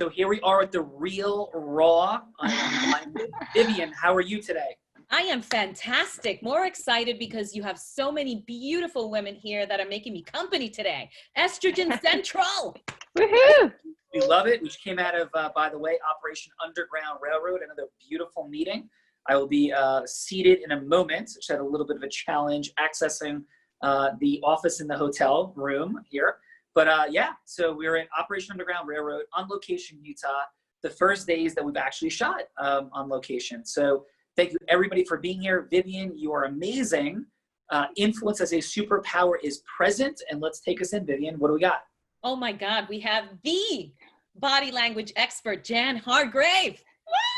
So here we are at the Real Raw Unblinded. Vivian, how are you today? I am fantastic. More excited because you have so many beautiful women here that are making me company today. Estrogen Central. Woohoo! We love it. We came out of, by the way, Operation Underground Railroad, another beautiful meeting. I will be seated in a moment. Just had a little bit of a challenge accessing the office in the hotel room here. But yeah, so we were at Operation Underground Railroad on location, Utah, the first days that we've actually shot on location. So thank you everybody for being here. Vivian, you are amazing. Influence as a superpower is present. And let's take us in, Vivian. What do we got? Oh my God, we have the body language expert, Jan Hargrave.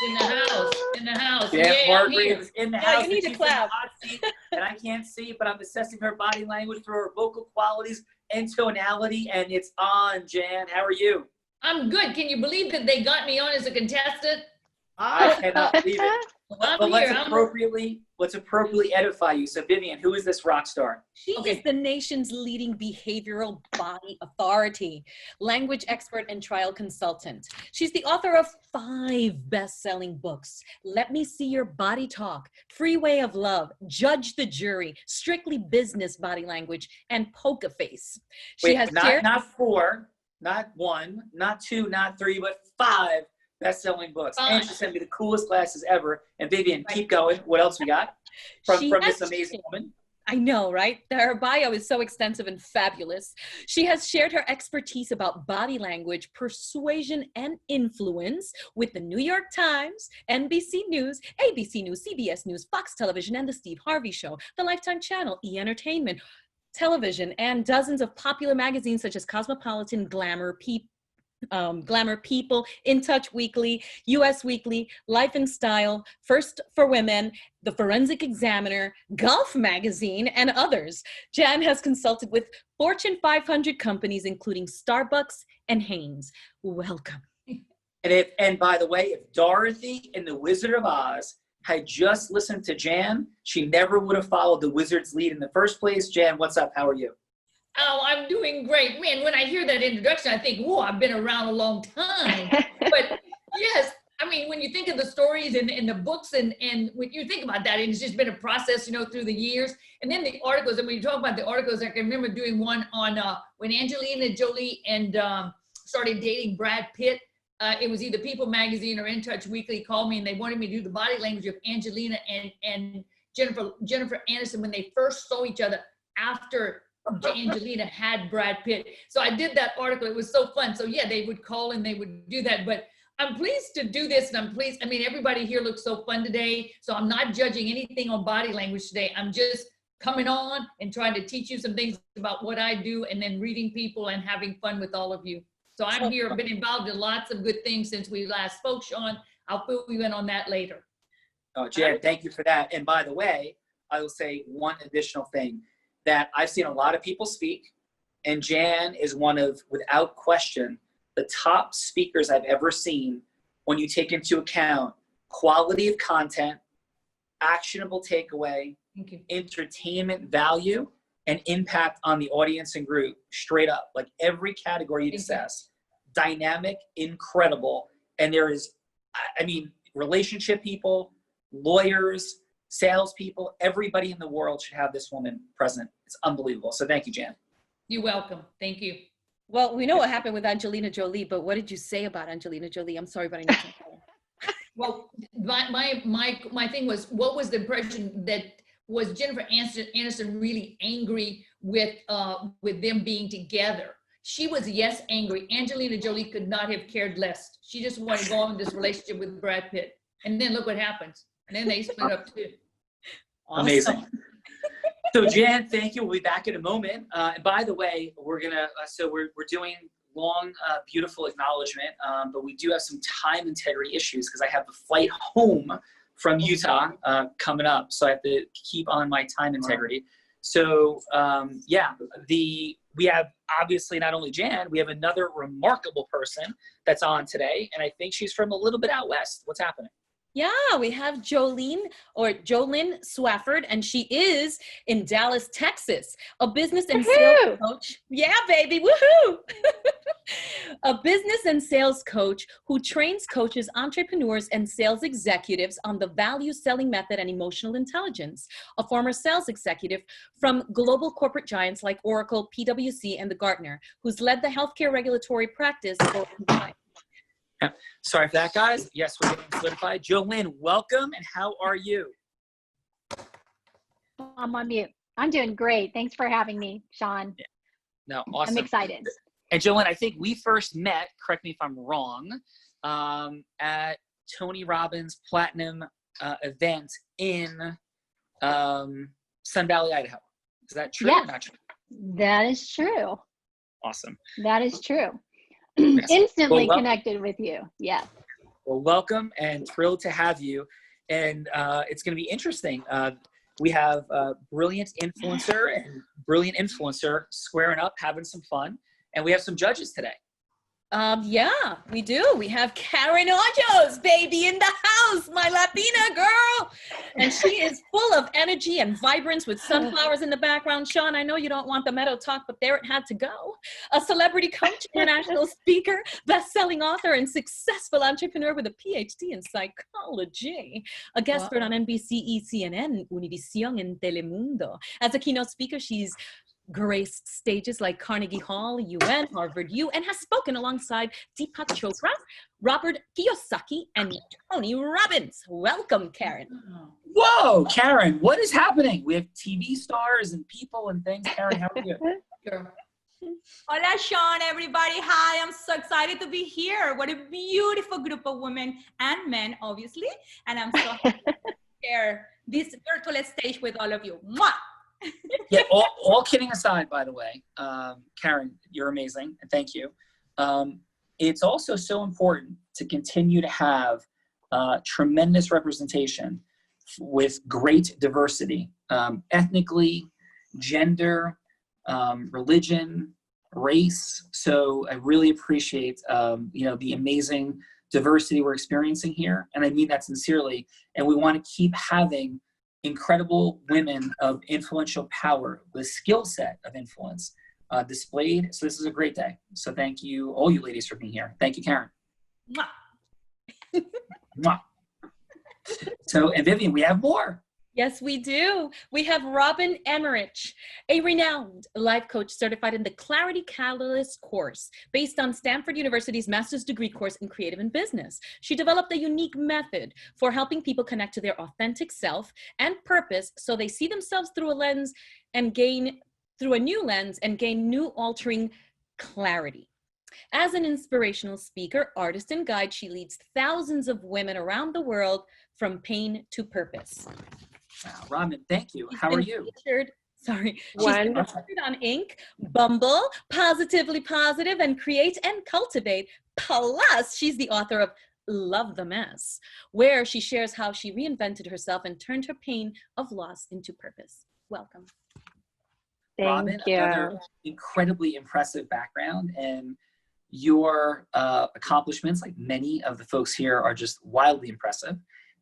In the house, in the house. Jan Yeah, Hargrave is in the house. You need to She's clap. in the hot seat, and I can't see, but I'm assessing her body language through her vocal qualities and tonality, and it's on. Jan, how are you? I'm good. Can you believe that they got me on as a contestant? I cannot believe it. I'm But here. let's appropriately edify you. So Vivian, who is this rock star? She Okay. is the nation's leading behavioral body authority, language expert and trial consultant. She's the author of 5 best-selling books. Let Me See Your Body Talk, Free Way of Love, Judge the Jury, Strictly Business Body Language, and Poker Face. Wait, not 4, not 1, not 2, not 3, but 5 best-selling books. And she sent me the coolest glasses ever. And Vivian, keep going. What else we got from this amazing woman? I know, right? Her bio is so extensive and fabulous. She has shared her expertise about body language, persuasion, and influence with the New York Times, NBC News, ABC News, CBS News, Fox Television, and The Steve Harvey Show, the Lifetime Channel, E! Entertainment, television, and dozens of popular magazines such as Cosmopolitan, Glamour, People, In Touch Weekly, US Weekly, Life and Style, First for Women, The Forensic Examiner, Golf Magazine, and others. Jan has consulted with Fortune 500 companies, including Starbucks and Hanes. Welcome. And by the way, if Dorothy in The Wizard of Oz had just listened to Jan, she never would have followed the wizard's lead in the first place. Jan, what's up? How are you? Oh, I'm doing great. Man, when I hear that introduction, I think, whoa, I've been around a long time. But yes, I mean, when you think of the stories and the books and when you think about that, it's just been a process, through the years. And then the articles, and when you talk about the articles, I can remember doing one on when Angelina Jolie and started dating Brad Pitt. It was either People Magazine or In Touch Weekly called me and they wanted me to do the body language of Angelina and Jennifer Aniston when they first saw each other after Angelina had Brad Pitt. So I did that article. It was so fun. So yeah, they would call and they would do that. But I'm pleased to do this, and I'm pleased. I mean, everybody here looks so fun today. So I'm not judging anything on body language today. I'm just coming on and trying to teach you some things about what I do, and then reading people and having fun with all of you. So I'm here. I've been involved in lots of good things since we last spoke, Sean. I'll fill you in on that later. Oh, Jan, thank you for that. And by the way, I will say one additional thing. That I've seen a lot of people speak, and Jan is one of, without question, the top speakers I've ever seen when you take into account quality of content, actionable takeaway, entertainment value, and impact on the audience and group, straight up. Like every category you assess, dynamic, incredible, and there is, I mean, relationship people, lawyers, salespeople, everybody in the world should have this woman present. It's unbelievable. So thank you, Jan. You're welcome. Thank you. Well, we know what happened with Angelina Jolie, but what did you say about Angelina Jolie? I'm sorry, but I need to know. Well, my thing was, what was the impression that was Jennifer Aniston really angry with them being together? She was, yes, angry. Angelina Jolie could not have cared less. She just wanted to go on in this relationship with Brad Pitt. And then look what happens. And then they split up too. Awesome. Amazing. So Jan, thank you. We'll be back in a moment. And by the way, we're gonna, so we're doing long, beautiful acknowledgement, but we do have some time integrity issues because I have the flight home from Utah coming up. So I have to keep on my time integrity. So yeah, we have obviously not only Jan, we have another remarkable person that's on today. And I think she's from a little bit out west. What's happening? Yeah, we have Jolene Swafford, and she is in Dallas, Texas, a business and sales coach. Yeah, baby, woohoo! A business and sales coach who trains coaches, entrepreneurs, and sales executives on the value selling method and emotional intelligence. A former sales executive from global corporate giants like Oracle, PwC, and the Gartner, who's led the healthcare regulatory practice for time. Sorry for that, guys. Yes, we're getting solidified. Jolynn, welcome, and how are you? I'm on mute. I'm doing great. Thanks for having me, Sean. No, awesome. I'm excited. And Jolynn, I think we first met, correct me if I'm wrong, at Tony Robbins' Platinum event in Sun Valley, Idaho. Is that true or not true? That is true. Awesome. That is true. Yes. Instantly Well, connected with you. Yeah. Well, welcome and thrilled to have you. And it's going to be interesting. We have a brilliant influencer and brilliant influencer squaring up, having some fun. And we have some judges today. Yeah, we do. We have Karen Hoyos, baby, in the house, my Latina girl. And she is full of energy and vibrance with sunflowers in the background. Sean, I know you don't want the meadow talk, but there it had to go. A celebrity coach, international speaker, best-selling author, and successful entrepreneur with a PhD in psychology. A guest star on NBC, CNN, Univision, and Telemundo. As a keynote speaker, she's graced stages like Carnegie Hall, UN, Harvard U, and has spoken alongside Deepak Chopra, Robert Kiyosaki, and Tony Robbins. Welcome, Karen. Whoa, Karen, what is happening? We have TV stars and people and things. Karen, how are you? Sure. Hola, Sean, everybody. Hi, I'm so excited to be here. What a beautiful group of women and men, obviously. And I'm so happy to share this virtual stage with all of you. Mwah! Yeah, all kidding aside, by the way, Karen, you're amazing, and thank you. It's also so important to continue to have tremendous representation with great diversity, ethnically, gender, religion, race. So I really appreciate the amazing diversity we're experiencing here, and I mean that sincerely. And we want to keep having incredible women of influential power with skill set of influence displayed. So this is a great day. So thank you, all you ladies, for being here. Thank you, Karen. Mwah. Mwah. So, and Vivian, we have more. Yes, we do. We have Robin Emmerich, a renowned life coach certified in the Clarity Catalyst course based on Stanford University's master's degree course in creative and business. She developed a unique method for helping people connect to their authentic self and purpose so they see themselves through a lens and gain new altering clarity. As an inspirational speaker, artist, and guide, she leads thousands of women around the world from pain to purpose. Wow, Robin, thank you. How are you? She's been featured on Inc., Bumble, Positively Positive, and Create and Cultivate. Plus, she's the author of Love the Mess, where she shares how she reinvented herself and turned her pain of loss into purpose. Welcome. Robin, another incredibly impressive background, and your accomplishments, like many of the folks here, are just wildly impressive.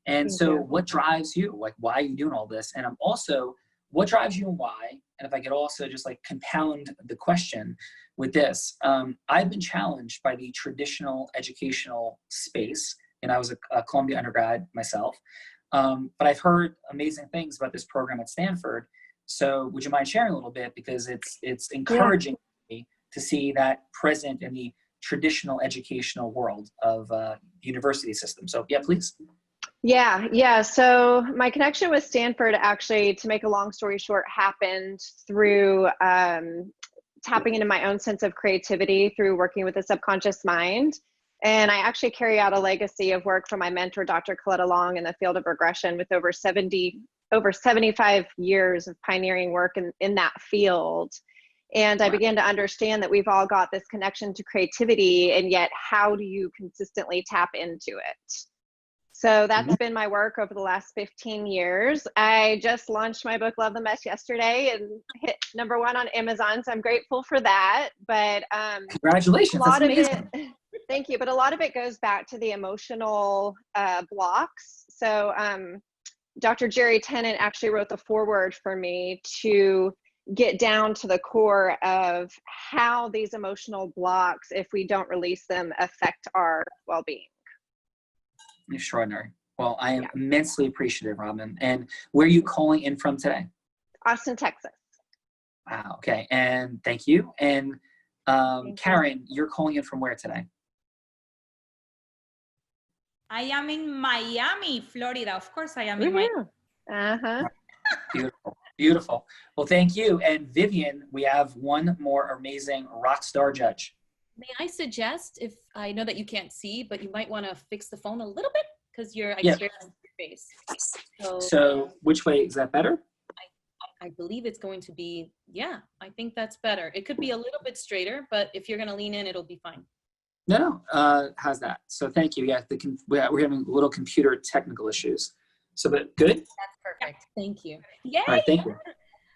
And so what drives you? Like, why are you doing all this? And I'm also, what drives you and why? And if I could also just like compound the question with this, I've been challenged by the traditional educational space, and I was a Columbia undergrad myself, but I've heard amazing things about this program at Stanford. So would you mind sharing a little bit? Because it's encouraging me to see that present in the traditional educational world of the university system. So yeah, please. Yeah. So my connection with Stanford, actually, to make a long story short, happened through tapping into my own sense of creativity through working with the subconscious mind. And I actually carry out a legacy of work from my mentor, Dr. Coletta Long, in the field of regression, with over 75 years of pioneering work in that field. And I began to understand that we've all got this connection to creativity, and yet how do you consistently tap into it? So that's been my work over the last 15 years. I just launched my book, Love the Mess, yesterday and hit #1 on Amazon. So I'm grateful for that. But Congratulations, that's amazing. Thank you. But a lot of it goes back to the emotional blocks. So Dr. Jerry Tennant actually wrote the foreword for me to get down to the core of how these emotional blocks, if we don't release them, affect our well-being. Extraordinary. Well, I am immensely appreciative, Robin. And where are you calling in from today? Austin, Texas. Wow. Okay. And thank you. And Karen, you're calling in from where today? I am in Miami, Florida. Of course, I am in Miami. Uh-huh. Beautiful. Beautiful. Well, thank you. And Vivian, we have one more amazing rock star judge. May I suggest, if I know that you can't see, but you might want to fix the phone a little bit because I Yeah. can barely see your face. So which way is that better? I believe it's going to be, I think that's better. It could be a little bit straighter, but if you're going to lean in, it'll be fine. No. How's that? So thank you. Yeah, we're having little computer technical issues. So, but good. That's perfect. Thank you. Yay! All right, thank you.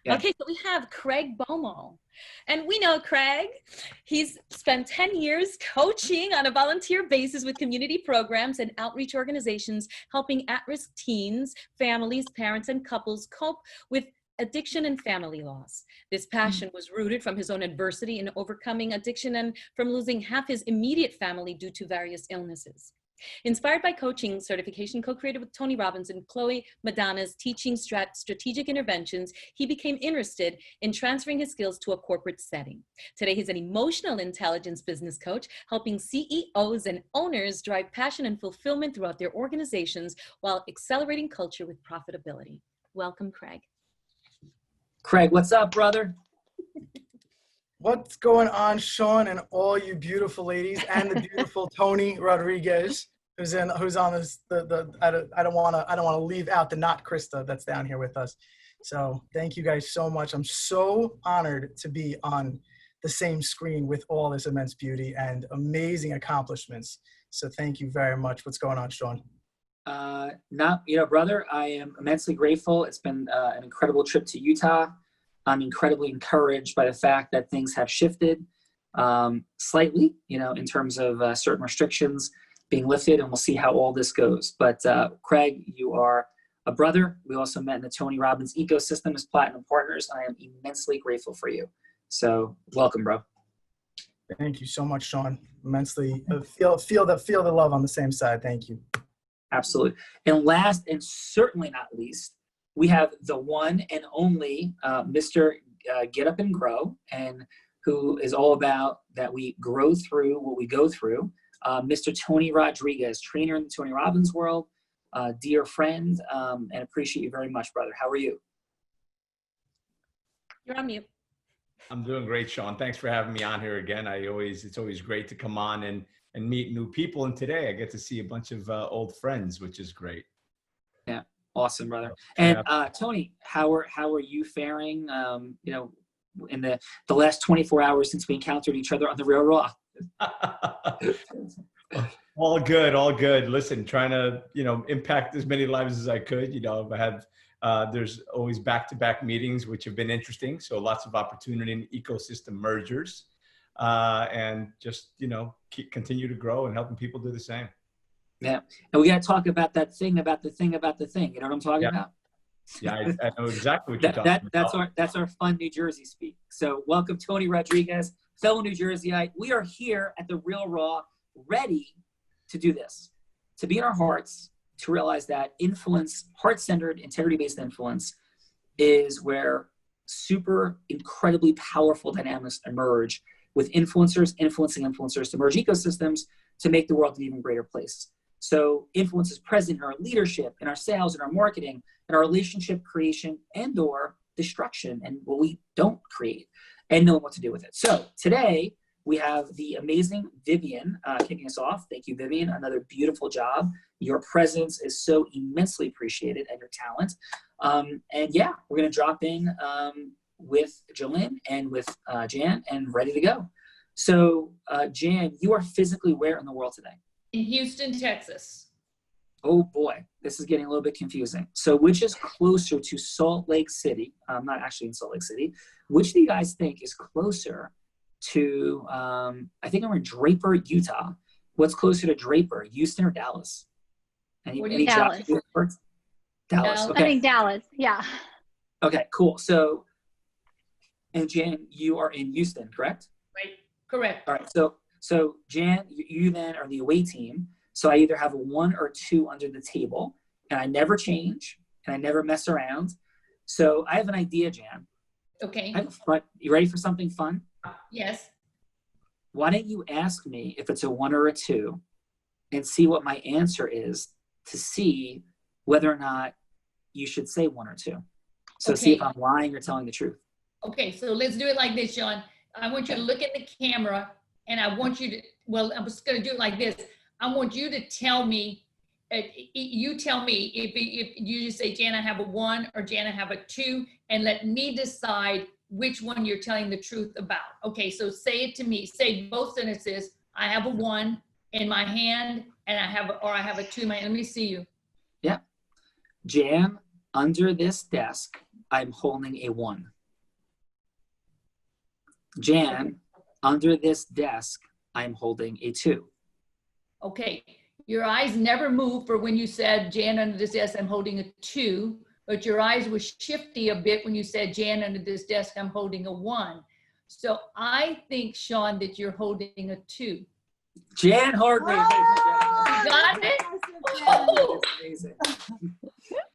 Yeah. Okay, so we have Craig Bomo. And we know Craig. He's spent 10 years coaching on a volunteer basis with community programs and outreach organizations, helping at-risk teens, families, parents, and couples cope with addiction and family loss. This passion was rooted from his own adversity in overcoming addiction and from losing half his immediate family due to various illnesses. Inspired by coaching certification co-created with Tony Robbins and Chloe Madonna's teaching strategic interventions, he became interested in transferring his skills to a corporate setting. Today, he's an emotional intelligence business coach, helping CEOs and owners drive passion and fulfillment throughout their organizations while accelerating culture with profitability. Welcome, Craig. Craig, what's up, brother? What's going on, Sean, and all you beautiful ladies, and the beautiful Tony Rodriguez, who's on this. I don't want to leave out the not Krista that's down here with us. So thank you guys so much. I'm so honored to be on the same screen with all this immense beauty and amazing accomplishments. So thank you very much. What's going on, Sean? Brother, I am immensely grateful. It's been an incredible trip to Utah. I'm incredibly encouraged by the fact that things have shifted slightly, in terms of certain restrictions being lifted, and we'll see how all this goes. But Craig, you are a brother. We also met in the Tony Robbins ecosystem as platinum partners. I am immensely grateful for you. So welcome, bro. Thank you so much, Sean. Immensely feel the love on the same side. Thank you. Absolutely. And last and certainly not least, we have the one and only Mr. Get Up and Grow, and who is all about that we grow through what we go through. Mr. Tony Rodriguez, trainer in the Tony Robbins world, dear friend, and appreciate you very much, brother. How are you? You're on mute. I'm doing great, Sean. Thanks for having me on here again. It's always great to come on and meet new people. And today I get to see a bunch of old friends, which is great. Yeah. Awesome, brother. And Tony, how are you faring? In the last 24 hours since we encountered each other on the Real Raw. All good. Listen, trying to impact as many lives as I could. I have there's always back-to-back meetings which have been interesting. So lots of opportunity in ecosystem mergers, and just continue to grow and helping people do the same. Yeah. And we got to talk about that thing, about the thing, about the thing. You know what I'm talking about? Yeah, I know exactly what you're talking about. That's our fun New Jersey speak. So welcome, Tony Rodriguez, fellow New Jerseyite. We are here at the Real Raw, ready to do this, to be in our hearts, to realize that influence, heart-centered, integrity-based influence is where super incredibly powerful dynamics emerge with influencers, influencing influencers to merge ecosystems to make the world an even greater place. So influence is present in our leadership, in our sales, in our marketing, in our relationship creation and or destruction and what we don't create and knowing what to do with it. So today we have the amazing Vivian kicking us off. Thank you, Vivian. Another beautiful job. Your presence is so immensely appreciated and your talent. And yeah, we're going to drop in with Jolynn and with Jan and ready to go. So Jan, you are physically where in the world today? In Houston, Texas. Oh boy, this is getting a little bit confusing. So which is closer to Salt Lake City? I'm not actually in Salt Lake City. Which do you guys think is closer to, I think I'm in Draper, Utah. What's closer to Draper, Houston or Dallas? Any Dallas. Dallas. I Okay. think Dallas. Yeah. Okay, cool. So And Jan, you are in Houston, correct? Right. Correct. All right. So Jan, you then are the away team. So I either have a 1 or 2 under the table, and I never change, and I never mess around. So I have an idea, Jan. Okay. You ready for something fun? Yes. Why don't you ask me if it's a 1 or a 2 and see what my answer is to see whether or not you should say 1 or 2. So see if Okay. I'm lying or telling the truth. Okay, so let's do it like this, Sean. I want you to look at the camera, and I want you to, well, I'm just going to do it like this. I want you to tell me, you tell me if you just say, Jan, I have a 1 or Jan, I have a 2, and let me decide which one you're telling the truth about. Okay, so say it to me. Say both sentences. I have a 1 in my hand, and I have a 2 in my hand. Let me see you. Yeah. Jan, under this desk, I'm holding a 1. Jan, under this desk, I'm holding a 2. Okay, your eyes never moved for when you said, Jan, under this desk, I'm holding a 2, but your eyes were shifty a bit when you said, Jan, under this desk, I'm holding a 1. So I think, Sean, that you're holding a 2. Jan Hargrave. Got it? Oh, amazing.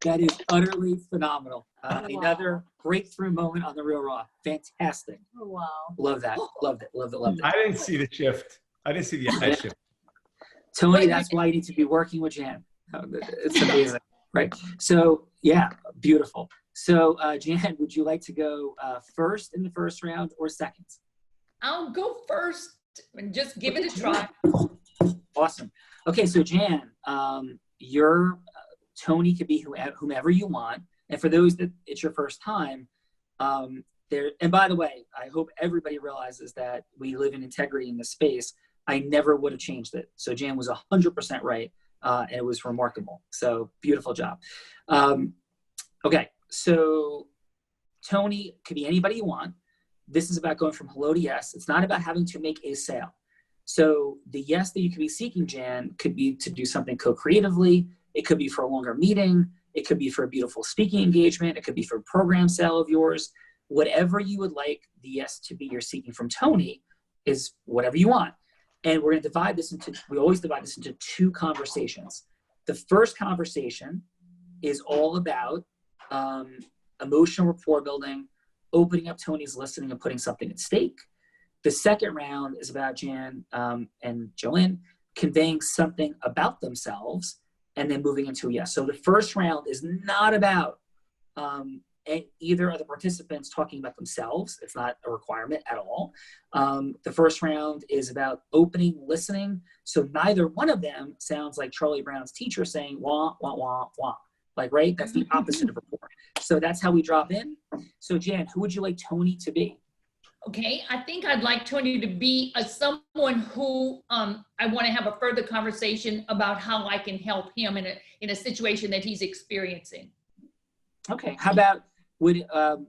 That is utterly phenomenal. Another breakthrough moment on The Real Raw. Fantastic. Oh, wow. Love that. Loved it. Loved it. Loved it. I didn't see the shift. I didn't see the eye shift. Tony, that's why you need to be working with Jan. It's amazing. Right. So, yeah, beautiful. So, Jan, would you like to go first in the first round or second? I'll go first and just give it a try. Awesome. Okay, so Jan, your Tony could be whomever you want. And for those that it's your first time, and by the way, I hope everybody realizes that we live in integrity in this space. I never would have changed it. So Jan was 100% right, and it was remarkable. So beautiful job. Okay, so Tony could be anybody you want. This is about going from hello to yes. It's not about having to make a sale. So the yes that you could be seeking, Jan, could be to do something co-creatively. It could be for a longer meeting. It could be for a beautiful speaking engagement. It could be for a program sale of yours. Whatever you would like the yes to be you're seeking from Tony is whatever you want. And we're going to we always divide this into 2 conversations. The first conversation is all about emotional rapport building, opening up Tony's listening and putting something at stake. The second round is about Jan and Joanne conveying something about themselves and then moving into a yes. So the first round is not about either of the participants talking about themselves. It's not a requirement at all. The first round is about opening listening. So neither one of them sounds like Charlie Brown's teacher saying wah, wah, wah, wah. Like, right? That's the opposite of rapport. So that's how we drop in. So Jan, who would you like Tony to be? Okay, I think I'd like Tony to be someone who I want to have a further conversation about how I can help him in a situation that he's experiencing. Okay, how about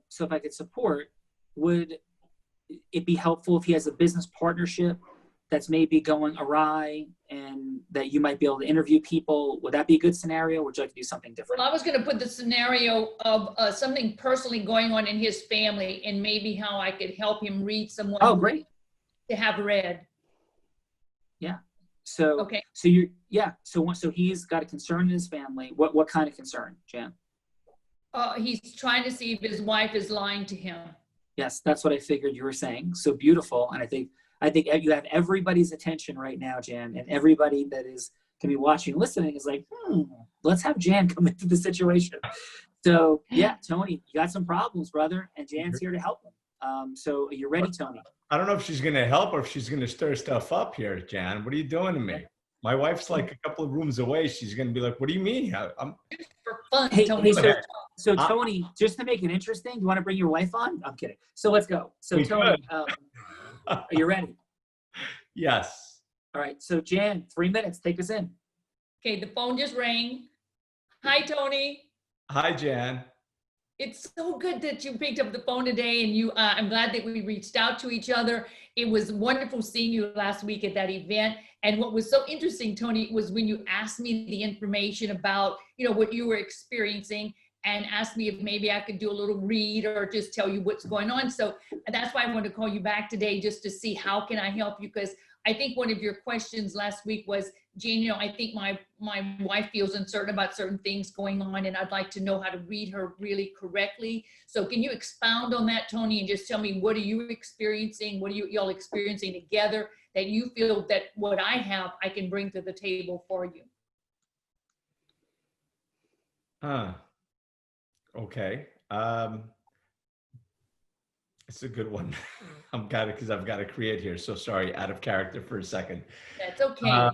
so if I could support, would it be helpful if he has a business partnership that's maybe going awry and that you might be able to interview people? Would that be a good scenario, or would you like to do something different? Well, I was going to put the scenario of something personally going on in his family and maybe how I could help him read someone. Oh, great. To have read. Yeah. So, okay. So so he's got a concern in his family. What kind of concern, Jan? He's trying to see if his wife is lying to him. Yes, that's what I figured you were saying. So beautiful. And I think you have everybody's attention right now, Jan, and everybody that can be watching, listening is like, let's have Jan come into the situation. So yeah, Tony, you got some problems, brother, and Jan's here to help him. So are you ready, Tony? I don't know if she's going to help or if she's going to stir stuff up here, Jan. What are you doing to me? My wife's like a couple of rooms away. She's going to be like, what do you mean? I'm for fun, hey, Tony. So Tony, just to make it interesting, you want to bring your wife on? I'm kidding. So let's go. So Tony, are you ready? Yes. All right. So Jan, 3 minutes. Take us in. Okay, the phone just rang. Hi, Tony. Hi, Jan. It's so good that you picked up the phone today, and I'm glad that we reached out to each other. It was wonderful seeing you last week at that event. And what was so interesting, Tony, was when you asked me the information about, what you were experiencing. and asked me if maybe I could do a little read or just tell you what's going on. So that's why I wanted to call you back today, just to see how can I help you, because I think one of your questions last week was, Jane, I think my wife feels uncertain about certain things going on, and I'd like to know how to read her really correctly. So can you expound on that, Tony, and just tell me, what are you experiencing? What are y'all experiencing together that you feel that what I have, I can bring to the table for you? Okay. It's a good one. I've got to create here. So sorry, out of character for a second. That's okay.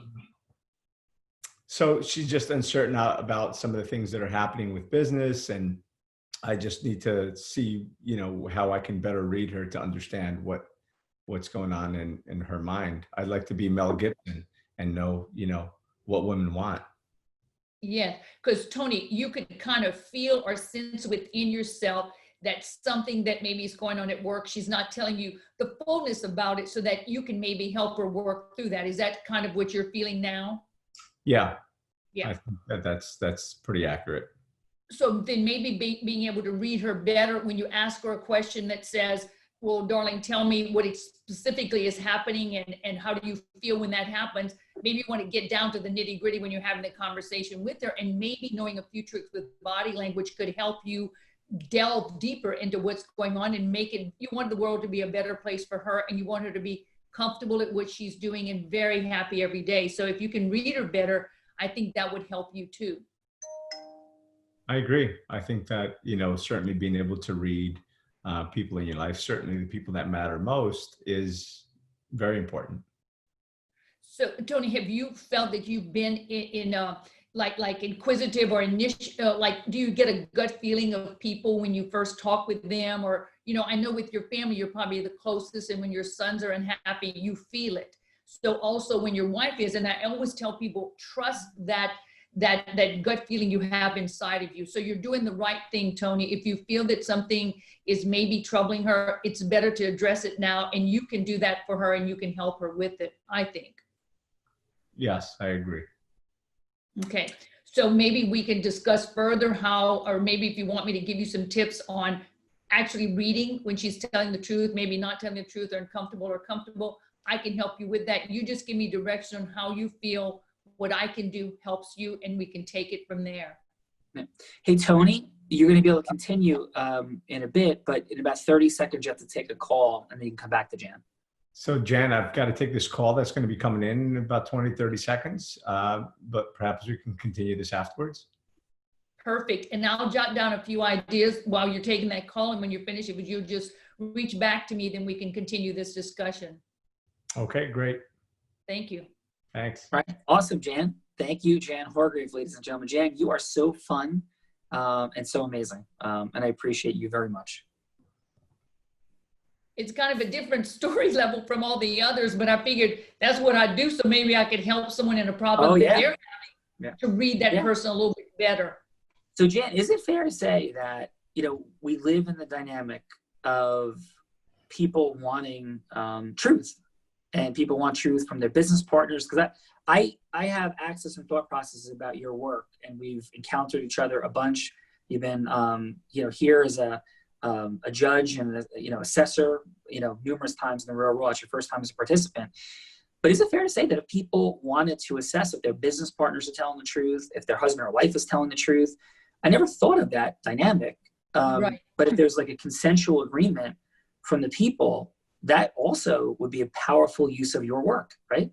So she's just uncertain about some of the things that are happening with business, and I just need to see, how I can better read her to understand what's going on in her mind. I'd like to be Mel Gibson and know, what women want. Yeah, because Tony, you could kind of feel or sense within yourself that something that maybe is going on at work, she's not telling you the fullness about it so that you can maybe help her work through that. Is that kind of what you're feeling now? Yeah. Yeah. I think that's pretty accurate. So then maybe being able to read her better when you ask her a question that says, well, darling, tell me what specifically is happening and how do you feel when that happens? Maybe you want to get down to the nitty gritty when you're having the conversation with her, and maybe knowing a few tricks with body language could help you delve deeper into what's going on and make it, you want the world to be a better place for her, and you want her to be comfortable at what she's doing and very happy every day. So if you can read her better, I think that would help you too. I agree. I think that, certainly being able to read people in your life, certainly the people that matter most, is very important. So Tony, have you felt that you've been in like inquisitive or initial, do you get a gut feeling of people when you first talk with them? Or, I know with your family, you're probably the closest, and when your sons are unhappy, you feel it. So also when your wife is, and I always tell people, trust that gut feeling you have inside of you. So you're doing the right thing, Tony. If you feel that something is maybe troubling her, it's better to address it now, and you can do that for her and you can help her with it, I think. Yes, I agree. Okay, so maybe we can discuss further how, or maybe if you want me to give you some tips on actually reading when she's telling the truth, maybe not telling the truth, or uncomfortable or comfortable, I can help you with that. You just give me direction on how you feel, what I can do helps you, and we can take it from there. Hey, Tony, you're going to be able to continue in a bit, but in about 30 seconds, you have to take a call, and then you can come back to Jan. So Jan, I've got to take this call that's going to be coming in about 20, 30 seconds, but perhaps we can continue this afterwards. Perfect. And I'll jot down a few ideas while you're taking that call. And when you're finished, if you just reach back to me, then we can continue this discussion. Okay, great. Thank you. Thanks. All right. Awesome, Jan. Thank you, Jan Hargrave, ladies and gentlemen. Jan, you are so fun and so amazing. And I appreciate you very much. It's kind of a different story level from all the others, but I figured that's what I do. So maybe I could help someone in a problem that they're having to read that person a little bit better. So Jan, is it fair to say that, we live in the dynamic of people wanting truth, and people want truth from their business partners? Because I have access and thought processes about your work, and we've encountered each other a bunch. You've been, here as a judge and assessor, numerous times in the real world. It's your first time as a participant. But is it fair to say that if people wanted to assess if their business partners are telling the truth, if their husband or wife is telling the truth, I never thought of that dynamic. Right. But if there's like a consensual agreement from the people, that also would be a powerful use of your work, right?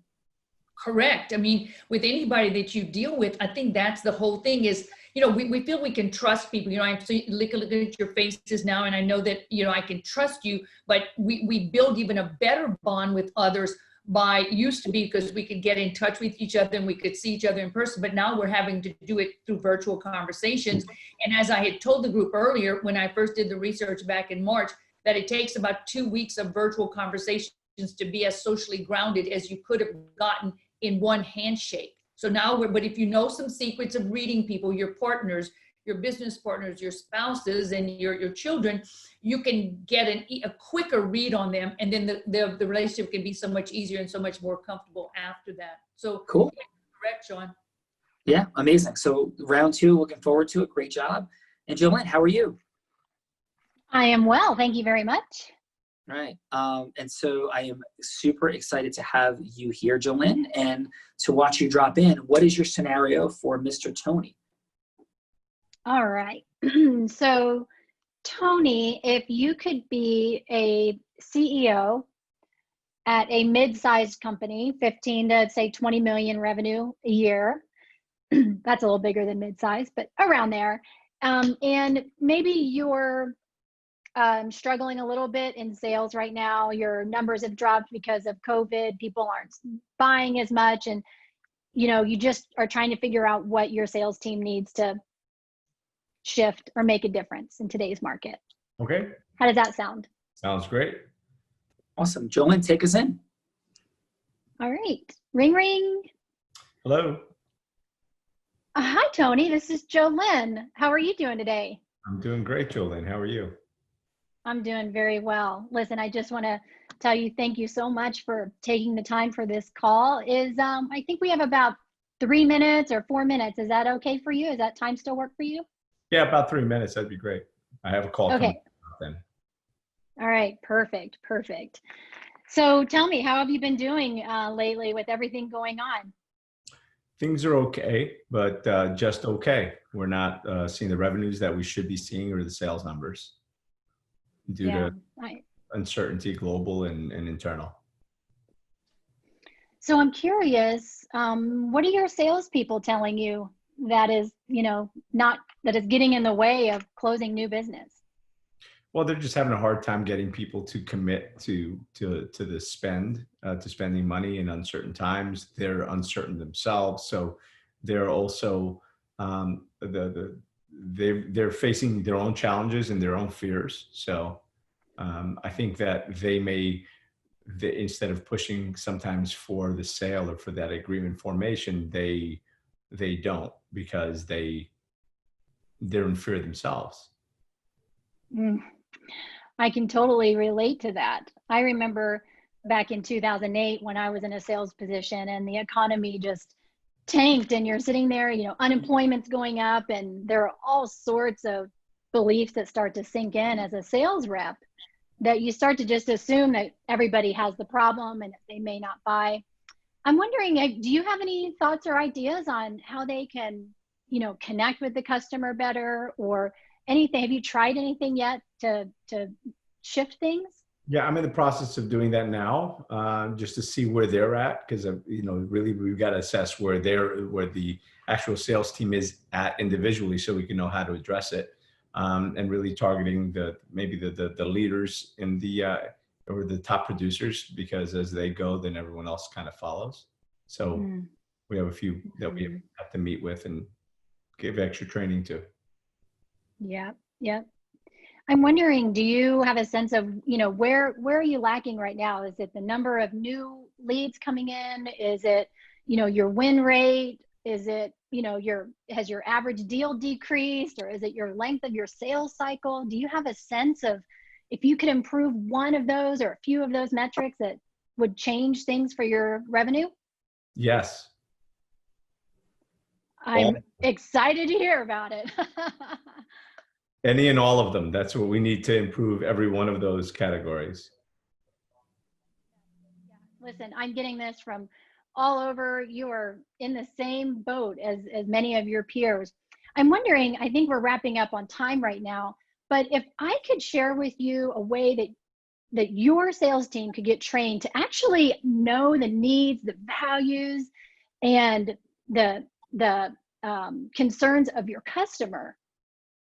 Correct. I mean, with anybody that you deal with, I think that's the whole thing is, we feel we can trust people. I'm looking at your faces now, and I know that, I can trust you, but we build even a better bond with others used to be because we could get in touch with each other and we could see each other in person, but now we're having to do it through virtual conversations. And as I had told the group earlier, when I first did the research back in March, that it takes about 2 weeks of virtual conversations to be as socially grounded as you could have gotten in one handshake. So now but if you know some secrets of reading people, your partners, your business partners, your spouses, and your children, you can get a quicker read on them, and then the relationship can be so much easier and so much more comfortable after that. So cool. Correct, Sean. Yeah, amazing. So round 2, looking forward to it. Great job. And Jolene, how are you? I am well. Thank you very much. All right. And so I am super excited to have you here, Jolene, and to watch you drop in. What is your scenario for Mr. Tony? All right. So, Tony, if you could be a CEO at a mid-sized company, 15 to say 20 million revenue a year, that's a little bigger than mid-sized, but around there. And maybe you're struggling a little bit in sales right now. Your numbers have dropped because of COVID. People aren't buying as much. And, you just are trying to figure out what your sales team needs to shift or make a difference in today's market. Okay. How does that sound? Sounds great. Awesome. Jolene, take us in. All right. Ring, ring. Hello. Hi, Tony. This is Jolene. How are you doing today? I'm doing great, Jolene. How are you? I'm doing very well. Listen, I just want to tell you thank you so much for taking the time for this call. I think we have about 3 minutes or 4 minutes. Is that okay for you? Does that time still work for you? Yeah, about 3 minutes. That'd be great. I have a call coming Okay. up then. All right. Perfect. Perfect. So tell me, how have you been doing lately with everything going on? Things are okay, but just okay. We're not seeing the revenues that we should be seeing or the sales numbers due to uncertainty, global and internal. So I'm curious, what are your salespeople telling you that is, that is getting in the way of closing new business? Well, they're just having a hard time getting people to commit to the spend, to spending money in uncertain times. They're uncertain themselves, so they're also they're facing their own challenges and their own fears. So I think that instead of pushing sometimes for the sale or for that agreement formation, they don't, because they're in fear themselves. I can totally relate to that. I remember back in 2008 when I was in a sales position and the economy just tanked and you're sitting there, unemployment's going up and there are all sorts of beliefs that start to sink in as a sales rep, that you start to just assume that everybody has the problem and they may not buy. I'm wondering, do you have any thoughts or ideas on how they can, connect with the customer better or anything? Have you tried anything yet to shift things? Yeah, I'm in the process of doing that now, just to see where they're at, because really we've got to assess where the actual sales team is at individually, so we can know how to address it, and really targeting the leaders in or the top producers, because as they go, then everyone else kind of follows. So we have a few that we have to meet with and give extra training to. Yeah. I'm wondering, do you have a sense of, where are you lacking right now? Is it the number of new leads coming in? Is it, your win rate? Is it, has your average deal decreased, or is it your length of your sales cycle? Do you have a sense of if you could improve one of those or a few of those metrics that would change things for your revenue? Yes. I'm excited to hear about it. Any and all of them. That's what we need to improve, every one of those categories. Listen, I'm getting this from all over. You are in the same boat as many of your peers. I'm wondering, I think we're wrapping up on time right now, but if I could share with you a way that your sales team could get trained to actually know the needs, the values, and the concerns of your customer,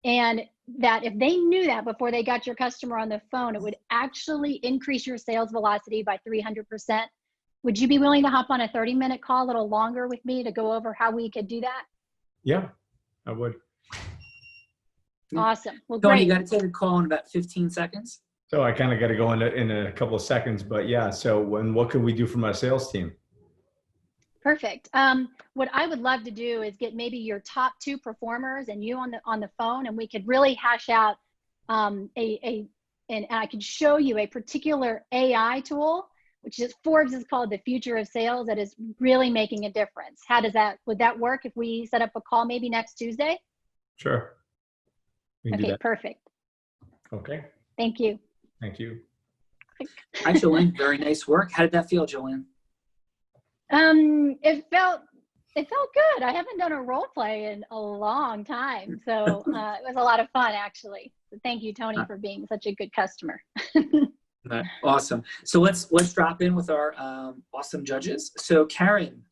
and that if they knew that before they got your customer on the phone, it would actually increase your sales velocity by 300%. Would you be willing to hop on a 30-minute call a little longer with me to go over how we could do that? Yeah, I would. Awesome. Well, Tony, great. you got to take a call in about 15 seconds. So I kind of got to go in a couple of seconds, but yeah. So what could we do from our sales team? Perfect. What I would love to do is get maybe your top 2 performers and you on the phone, and we could really hash out and I could show you a particular AI tool, which is Forbes is called the future of sales, that is really making a difference. Would that work if we set up a call maybe next Tuesday? Sure. We can do Okay, that. perfect. Okay. Thank you. Thank you. Hi, Jolene. Very nice work. How did that feel, Jolene? It felt good. I haven't done a role play in a long time, so it was a lot of fun, actually. So thank you, Tony, for being such a good customer. Awesome. So let's drop in with our awesome judges. So Karen,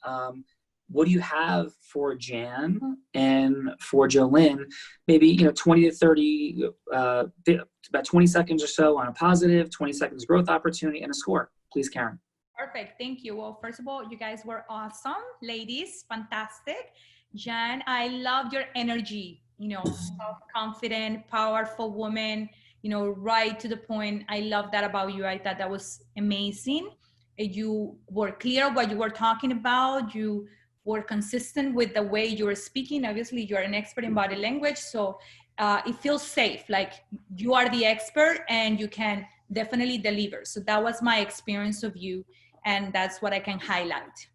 what do you have for Jan and for Jolene? Maybe 20 to 30, about 20 seconds or so on a positive, 20 seconds growth opportunity, and a score. Please, Karen. Perfect. Thank you. Well, first of all, you guys were awesome. Ladies, fantastic. Jan, I loved your energy, self-confident, powerful woman, right to the point. I love that about you. I thought that was amazing. You were clear what you were talking about. You were consistent with the way you were speaking. Obviously, you're an expert in body language. So it feels safe, like you are the expert and you can definitely deliver. So that was my experience of you. And that's what I can highlight.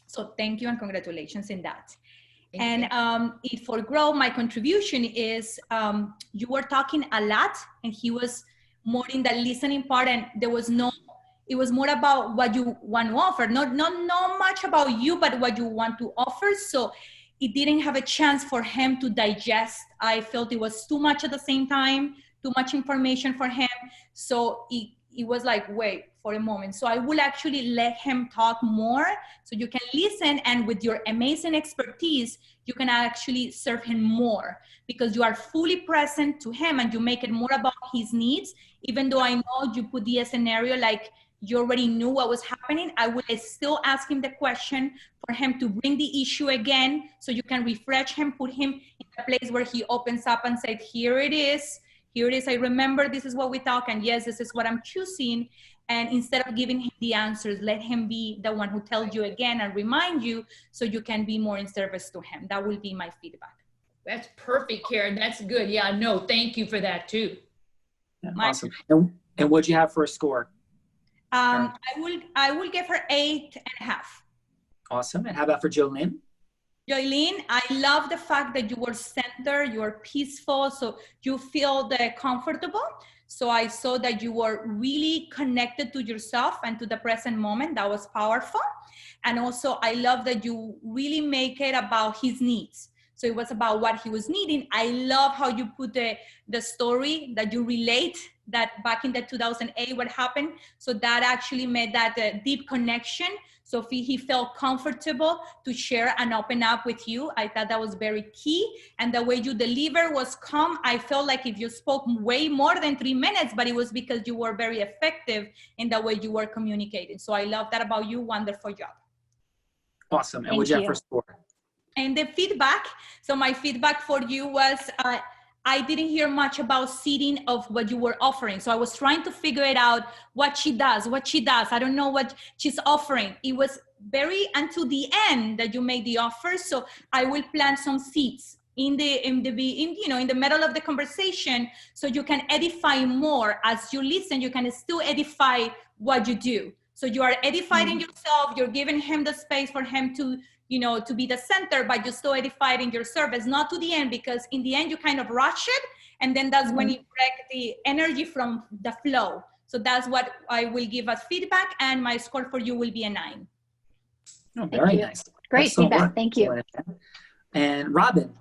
So thank you and congratulations in that. For Grow, my contribution is you were talking a lot and he was more in the listening part, and it was more about what you want to offer, not much about you, but what you want to offer. So it didn't have a chance for him to digest. I felt it was too much at the same time, too much information for him. So it was like, wait for a moment. So I will actually let him talk more so you can listen, and with your amazing expertise, you can actually serve him more because you are fully present to him and you make it more about his needs. Even though I know you put the scenario like you already knew what was happening, I will still ask him the question for him to bring the issue again so you can refresh him, put him in a place where he opens up and said, here it is. I remember this is what we talk, and yes, this is what I'm choosing. And instead of giving him the answers, let him be the one who tells you again and remind you so you can be more in service to him. That will be my feedback. That's perfect, Karen. That's good. Yeah, no, thank you for that too. Yeah, awesome. And what'd you have for a score? I will give her 8.5. Awesome. And how about for Jolene? Joylene, I love the fact that you were centered, you were peaceful, so you feel comfortable. So I saw that you were really connected to yourself and to the present moment. That was powerful. And also I love that you really make it about his needs. So it was about what he was needing. I love how you put the story that you relate that back in the 2008, what happened. So that actually made that deep connection. So he felt comfortable to share and open up with you. I thought that was very key. And the way you deliver was calm. I felt like if you spoke way more than 3 minutes, but it was because you were very effective in the way you were communicating. So I love that about you. Wonderful job. Awesome. And what'd you have for score? And the feedback, so my feedback for you was, I didn't hear much about seating of what you were offering. So I was trying to figure it out, what she does. I don't know what she's offering. It was very until the end that you made the offer. So I will plant some seeds in the middle of the conversation so you can edify more. As you listen, you can still edify what you do. So you are edifying yourself, you're giving him the space for him to be the center, but you still edified in your service, not to the end, because in the end you kind of rush it, and then that's when you break the energy from the flow. So that's what I will give as feedback, and my score for you will be a 9. Oh, very nice. Great feedback. Thank you. And Robin,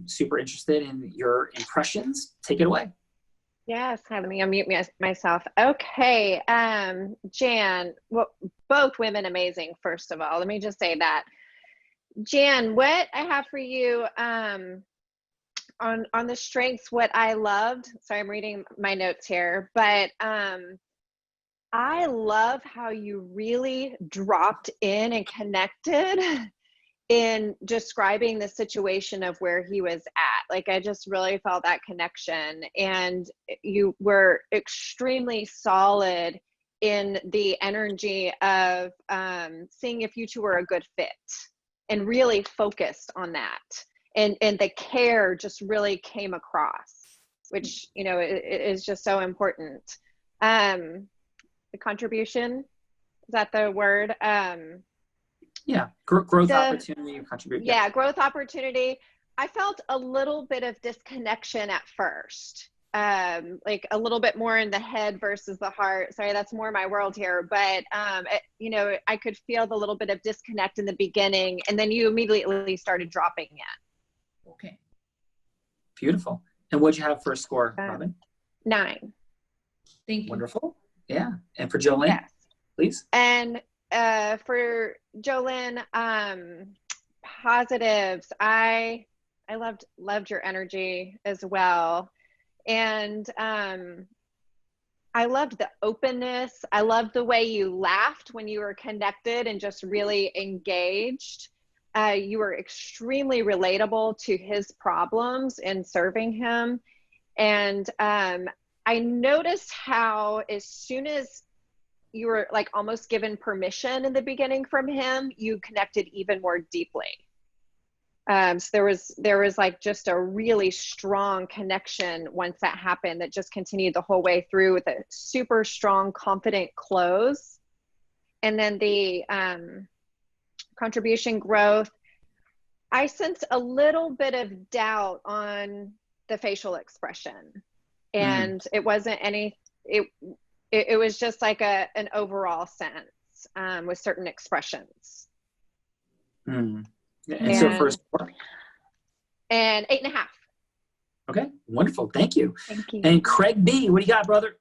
super interested in your impressions. Take it away. Yes, let me unmute myself. Okay, Jan, well, both women amazing, first of all. Let me just say that. Jan, what I have for you on the strengths, what I loved, sorry, I'm reading my notes here, but I love how you really dropped in and connected in describing the situation of where he was at. Like, I just really felt that connection, and you were extremely solid in the energy of seeing if you two were a good fit and really focused on that. And the care just really came across, which, is just so important. The contribution, is that the word? Yeah, growth opportunity, contribution. Yeah, growth opportunity. I felt a little bit of disconnection at first, like a little bit more in the head versus the heart. Sorry, that's more my world here. But, you know, I could feel the little bit of disconnect in the beginning, and then you immediately started dropping it. Okay. Beautiful. And what'd you have for a score, Robin? 9. Thank you. Wonderful. Yeah. And for Jolene, Yes. please. And for Jolene, positives. I loved your energy as well, and I loved the openness. I loved the way you laughed when you were connected and just really engaged. You were extremely relatable to his problems in serving him, and I noticed how as soon as you were like almost given permission in the beginning from him, you connected even more deeply. So there was like just a really strong connection once that happened that just continued the whole way through with a super strong, confident close. And then the contribution growth, I sensed a little bit of doubt on the facial expression. And it wasn't any, it was just like an overall sense with certain expressions. And so first score? And 8.5. Okay, wonderful. Thank you. Thank you. And Craig B, what do you got, brother?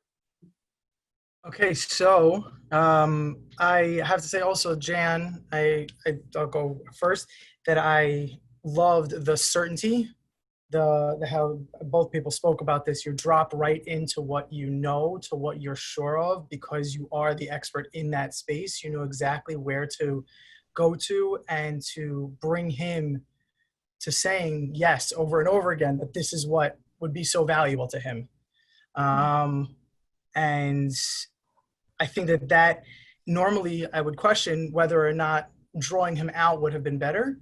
Okay, so I have to say also, Jan, I'll go first, that I loved the certainty, the how both people spoke about this. You drop right into what you know, to what you're sure of, because you are the expert in that space. You know exactly where to go to and to bring him to saying yes over and over again, that this is what would be so valuable to him. And I think that normally I would question whether or not drawing him out would have been better,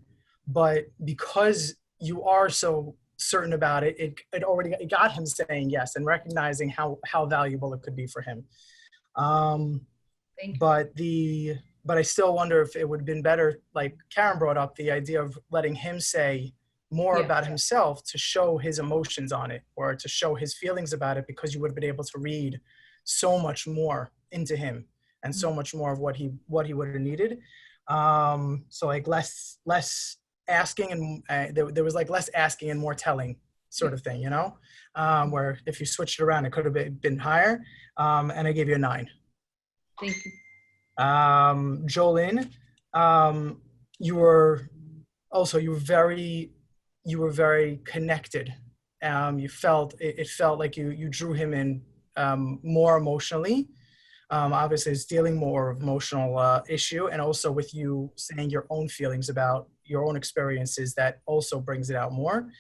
but because you are so certain about it, it got him saying yes and recognizing how valuable it could be for him. Thank you. But I still wonder if it would have been better, like Karen brought up, the idea of letting him say more about himself to show his emotions on it, or to show his feelings about it, because you would have been able to read so much more into him and so much more of what he would have needed. So like less asking, and there was like less asking and more telling sort of thing, you know, where if you switched it around, it could have been higher. And I gave you a 9. Thank you. Jolene, you were very connected. It felt like you drew him in more emotionally. Obviously it's dealing more of emotional issue, and also with you saying your own feelings about your own experiences, that also brings it out more.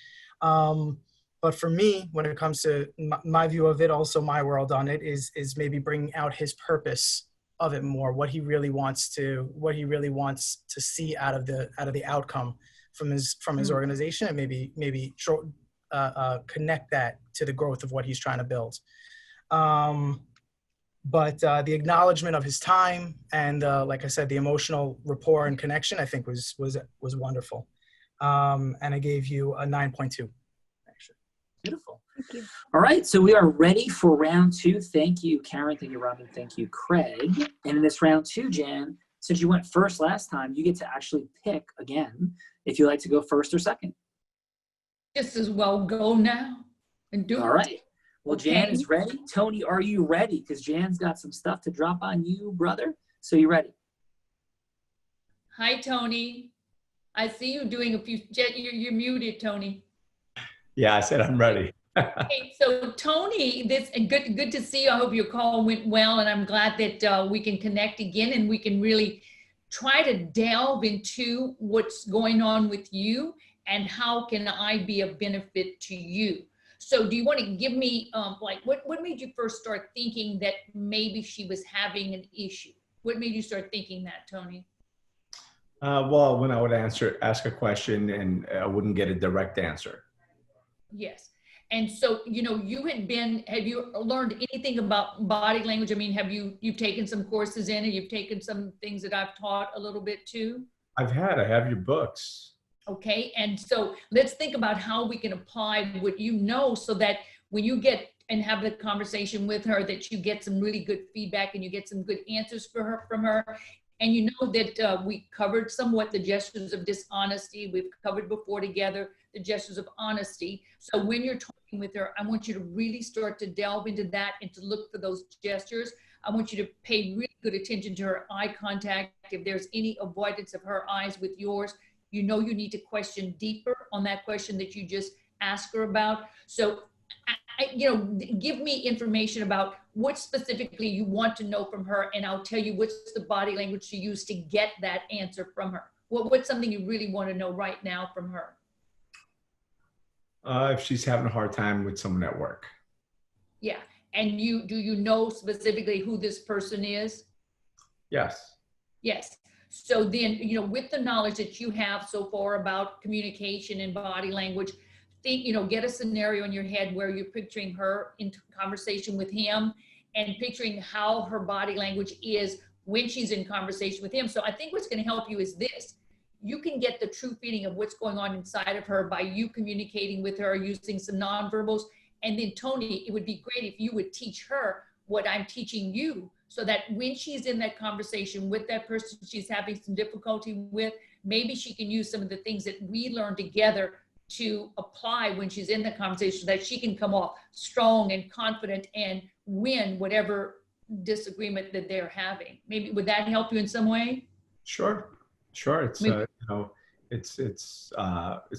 But for me, when it comes to my view of it, also my world on it is maybe bringing out his purpose of it more, what he really wants to see out of the outcome from his organization, and maybe connect that to the growth of what he's trying to build. But the acknowledgement of his time and like I said, the emotional rapport and connection, I think was wonderful. And I gave you a 9.2. Actually. Beautiful. Thank you. All right, so we are ready for round 2. Thank you, Karen. Thank you, Robin. Thank you, Craig. And in this round 2, Jan, since you went first last time, you get to actually pick again if you like to go first or second. Just as well go now and do it. All right. Well, Jan Okay. is ready. Tony, are you ready? Because Jan's got some stuff to drop on you, brother. So you ready? Hi, Tony. I see you doing a few, you're muted, Tony. Yeah, I said I'm ready. Okay, so Tony, this good to see you. I hope your call went well, and I'm glad that we can connect again and we can really try to delve into what's going on with you and how can I be of benefit to you. So do you want to give me like what made you first start thinking that maybe she was having an issue? What made you start thinking that, Tony? Well, when I would ask a question and I wouldn't get a direct answer. Yes. And so, you know, have you learned anything about body language? I mean, you've taken some courses in it, you've taken some things that I've taught a little bit too? I have your books. Okay, and so let's think about how we can apply what you know so that when you get and have the conversation with her, that you get some really good feedback and you get some good answers from her. And you know that we covered somewhat the gestures of dishonesty. We've covered before together the gestures of honesty. So when you're talking with her, I want you to really start to delve into that and to look for those gestures. I want you to pay really good attention to her eye contact. If there's any avoidance of her eyes with yours, you know you need to question deeper on that question that you just asked her about. So, give me information about what specifically you want to know from her, and I'll tell you what's the body language to use to get that answer from her. What's something you really want to know right now from her? If she's having a hard time with someone at work. Yeah, and do you know specifically who this person is? Yes. Yes. So then, with the knowledge that you have so far about communication and body language, get a scenario in your head where you're picturing her in conversation with him and picturing how her body language is when she's in conversation with him. So I think what's going to help you is this. You can get the true feeling of what's going on inside of her by you communicating with her using some nonverbals. And then Tony, it would be great if you would teach her what I'm teaching you, so that when she's in that conversation with that person she's having some difficulty with, maybe she can use some of the things that we learned together to apply when she's in the conversation, so that she can come off strong and confident and win whatever disagreement that they're having. Maybe would that help you in some way? Sure. It's it's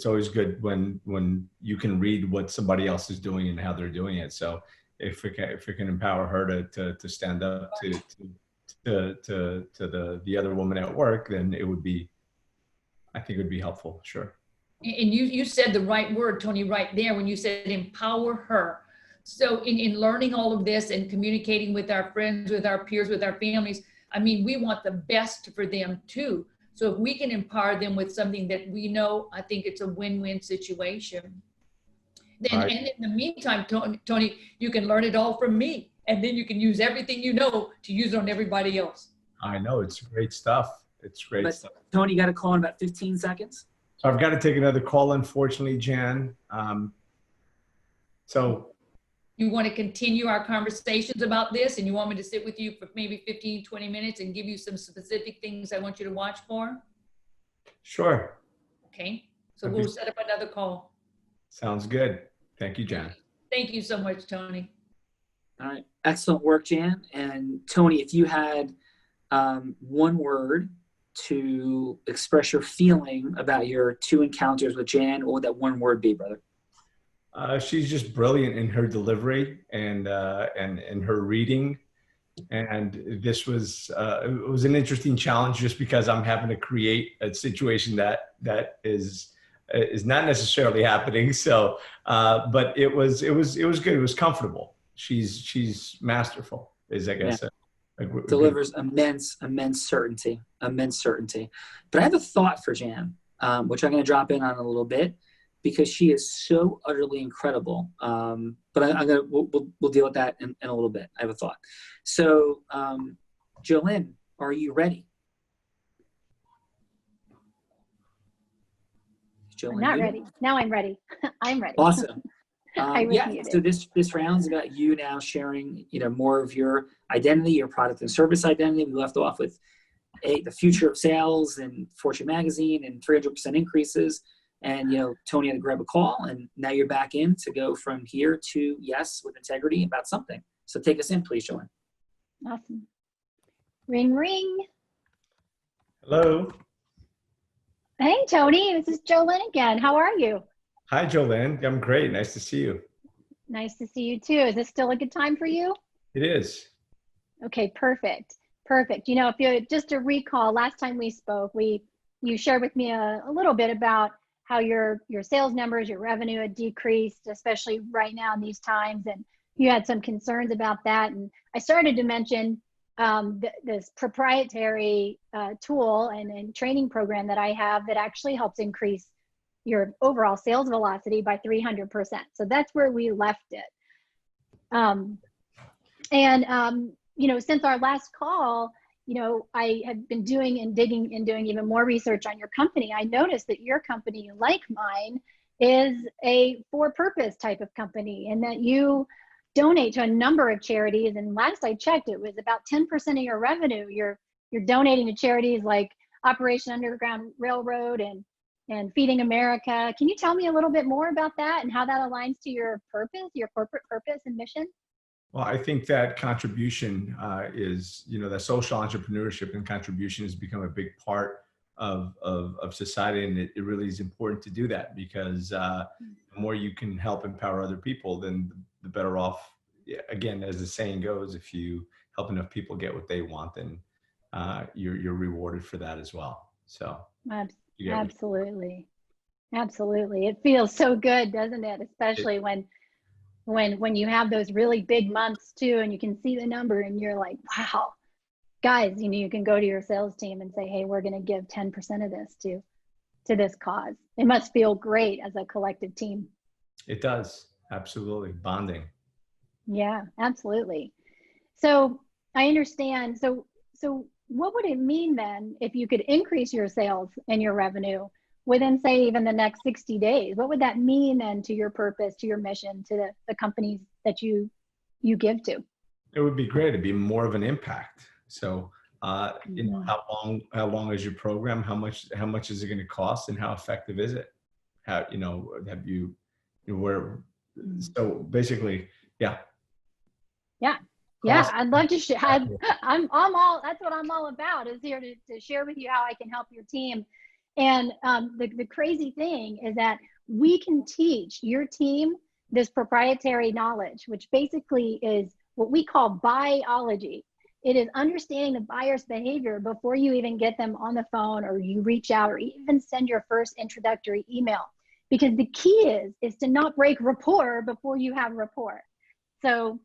always good when you can read what somebody else is doing and how they're doing it. So if we can empower her to stand up to the other woman at work, then I think it would be helpful. Sure. And you said the right word, Tony, right there when you said empower her. So in learning all of this and communicating with our friends, with our peers, with our families, I mean, we want the best for them too. So if we can empower them with something that we know, I think it's a win-win situation. Then, right. And in the meantime, Tony, you can learn it all from me. And then you can use everything you know to use on everybody else. I know, it's great stuff. It's great stuff. Tony, you got to call in about 15 seconds. So I've got to take another call, unfortunately, Jan. So you want to continue our conversations about this, and you want me to sit with you for maybe 15, 20 minutes and give you some specific things I want you to watch for? Sure. Okay. So we'll set up another call. Sounds good. Thank you, Jan. Thank you so much, Tony. All right. Excellent work, Jan. And Tony, if you had one word to express your feeling about your two encounters with Jan, what would that one word be, brother? She's just brilliant in her delivery and her reading. And this was it was an interesting challenge, just because I'm having to create a situation that is not necessarily happening. So, but it was good. It was comfortable. She's masterful, is I guess. Yeah. Delivers immense certainty. But I have a thought for Jan, which I'm going to drop in on a little bit, because she is so utterly incredible. But we'll deal with that in a little bit. I have a thought. So, Jolynn, are you ready? I'm not ready. Now I'm ready. I'm ready. Awesome. Muted. So this round's about you now sharing, more of your identity, your product and service identity. We left off with the future of sales and Fortune magazine and 300% increases. And, Tony had to grab a call, and now you're back in to go from here to yes with integrity about something. So take us in, please, Jolynn. Awesome. Ring, ring. Hello. Hey, Tony, this is Jolynn again. How are you? Hi, Jolynn. I'm great. Nice to see you. Nice to see you too. Is this still a good time for you? It is. Okay, perfect. If you just to recall, last time we spoke, you shared with me a little bit about how your sales numbers, your revenue had decreased, especially right now in these times, and you had some concerns about that. And I started to mention this proprietary tool and training program that I have that actually helps increase your overall sales velocity by 300%. So that's where we left it. Since our last call, I have been doing and digging and doing even more research on your company. I noticed that your company, like mine, is a for-purpose type of company, and that you donate to a number of charities. And last I checked, it was about 10% of your revenue. You're donating to charities like Operation Underground Railroad and Feeding America. Can you tell me a little bit more about that and how that aligns to your purpose, your corporate purpose and mission? Well, I think that contribution is, that social entrepreneurship and contribution has become a big part of society. And it really is important to do that, because the more you can help empower other people, then the better off. Again, as the saying goes, if you help enough people get what they want, then you're rewarded for that as well. So absolutely. It feels so good, doesn't it? Especially when you have those really big months too, and you can see the number and you're like, wow, guys, you can go to your sales team and say, hey, we're going to give 10% of this to this cause. It must feel great as a collective team. It does. Absolutely. Bonding. Yeah, absolutely. So I understand. So what would it mean then if you could increase your sales and your revenue within, say, even the next 60 days? What would that mean then to your purpose, to your mission, to the companies that you give to? It would be great. It'd be more of an impact. So, how long is your program? How much is it going to cost, and how effective is it? So basically, yeah. Yeah, I'd love to share. I'm all, that's what I'm all about, is here to share with you how I can help your team. And the crazy thing is that we can teach your team this proprietary knowledge, which basically is what we call biology. It is understanding the buyer's behavior before you even get them on the phone, or you reach out, or even send your first introductory email. Because the key is to not break rapport before you have rapport. So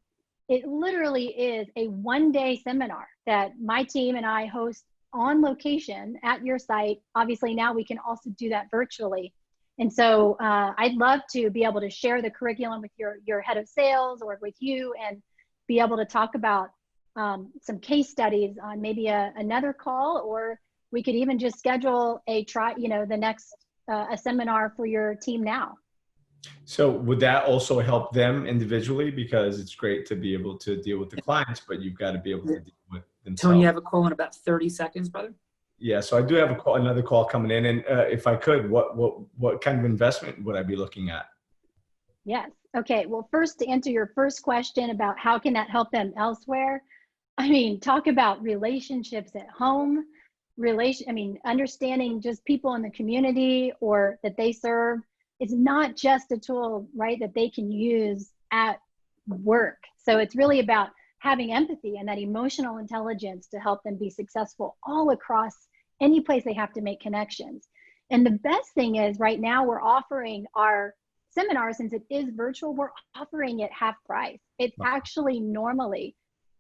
it literally is a one-day seminar that my team and I host on location at your site. Obviously now we can also do that virtually. And so I'd love to be able to share the curriculum with your head of sales or with you, and be able to talk about some case studies on maybe another call, or we could even just schedule a seminar for your team now. So would that also help them individually? Because it's great to be able to deal with the clients, but you've got to be able to deal with themselves. Tony, you have a call in about 30 seconds, brother? Yeah, so I do have another call coming in. And if I could, what kind of investment would I be looking at? Yes. Okay. Well, first, to answer your first question about how can that help them elsewhere, I mean, talk about relationships at home, understanding just people in the community or that they serve. It's not just a tool, right, that they can use at work. So it's really about having empathy and that emotional intelligence to help them be successful all across any place they have to make connections. And the best thing is, right now we're offering our seminar, since it is virtual, we're offering it half price. It's actually normally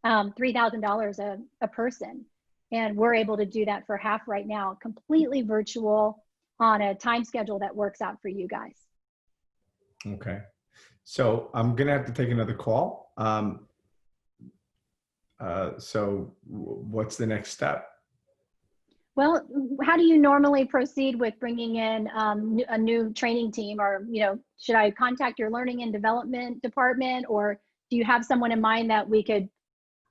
$3,000 a person. And we're able to do that for half right now, completely virtual, on a time schedule that works out for you guys. Okay. So I'm going to have to take another call. So what's the next step? Well, how do you normally proceed with bringing in a new training team? Or, should I contact your learning and development department, or do you have someone in mind that we could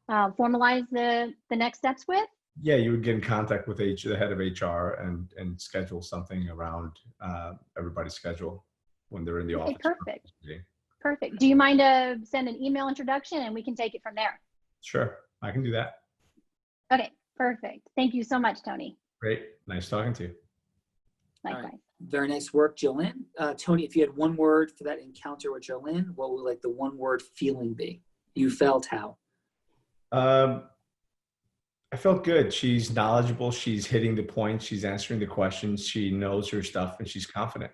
formalize the next steps with? Yeah, you would get in contact with the head of HR and schedule something around everybody's schedule when they're in the office. Perfect. Do you mind to send an email introduction and we can take it from there? Sure, I can do that. Okay, perfect. Thank you so much, Tony. Great. Nice talking to you. Likewise. Right. Very nice work, Jolynn. Tony, if you had one word for that encounter with Jolynn, what would the one word feeling be? You felt how? I felt good. She's knowledgeable. She's hitting the point. She's answering the questions. She knows her stuff, and she's confident.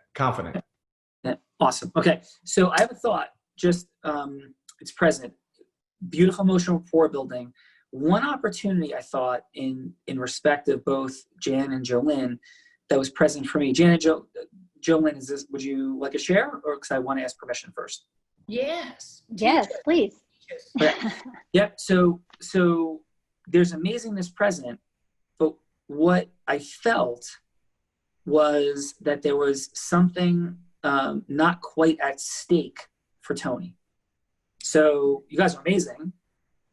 Yeah, awesome. Okay. So I have a thought, just it's present. Beautiful emotional rapport building. One opportunity I thought in respect of both Jan and Jolynn that was present for me. Jan and Jolynn, would you like a share, or because I want to ask permission first? Yes. Yes, please. Okay. Yep. So there's amazingness present, but what I felt was that there was something not quite at stake for Tony. So you guys are amazing,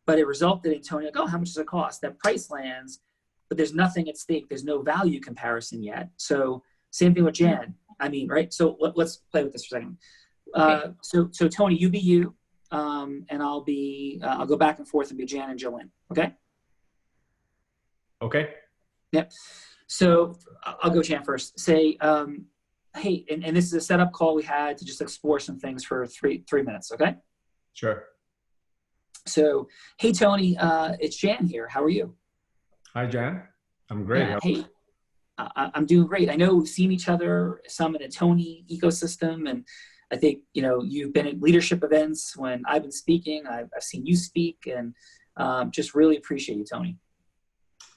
but it resulted in Tony like, oh, how much does it cost? That price lands, but there's nothing at stake. There's no value comparison yet. So same thing with Jan. I mean, right? So let's play with this for a second. So Tony, you be you, and I'll go back and forth and be Jan and Jillian. Okay. Okay. Yep. So I'll go Jan first. Say, hey, and this is a setup call we had to just explore some things for three minutes. Okay. Sure. So, hey, Tony, it's Jan here. How are you? Hi, Jan. I'm great. Yeah, hey, I'm doing great. I know we've seen each other some in the Tony ecosystem, and I think, you've been at leadership events when I've been speaking. I've seen you speak, and just really appreciate you, Tony.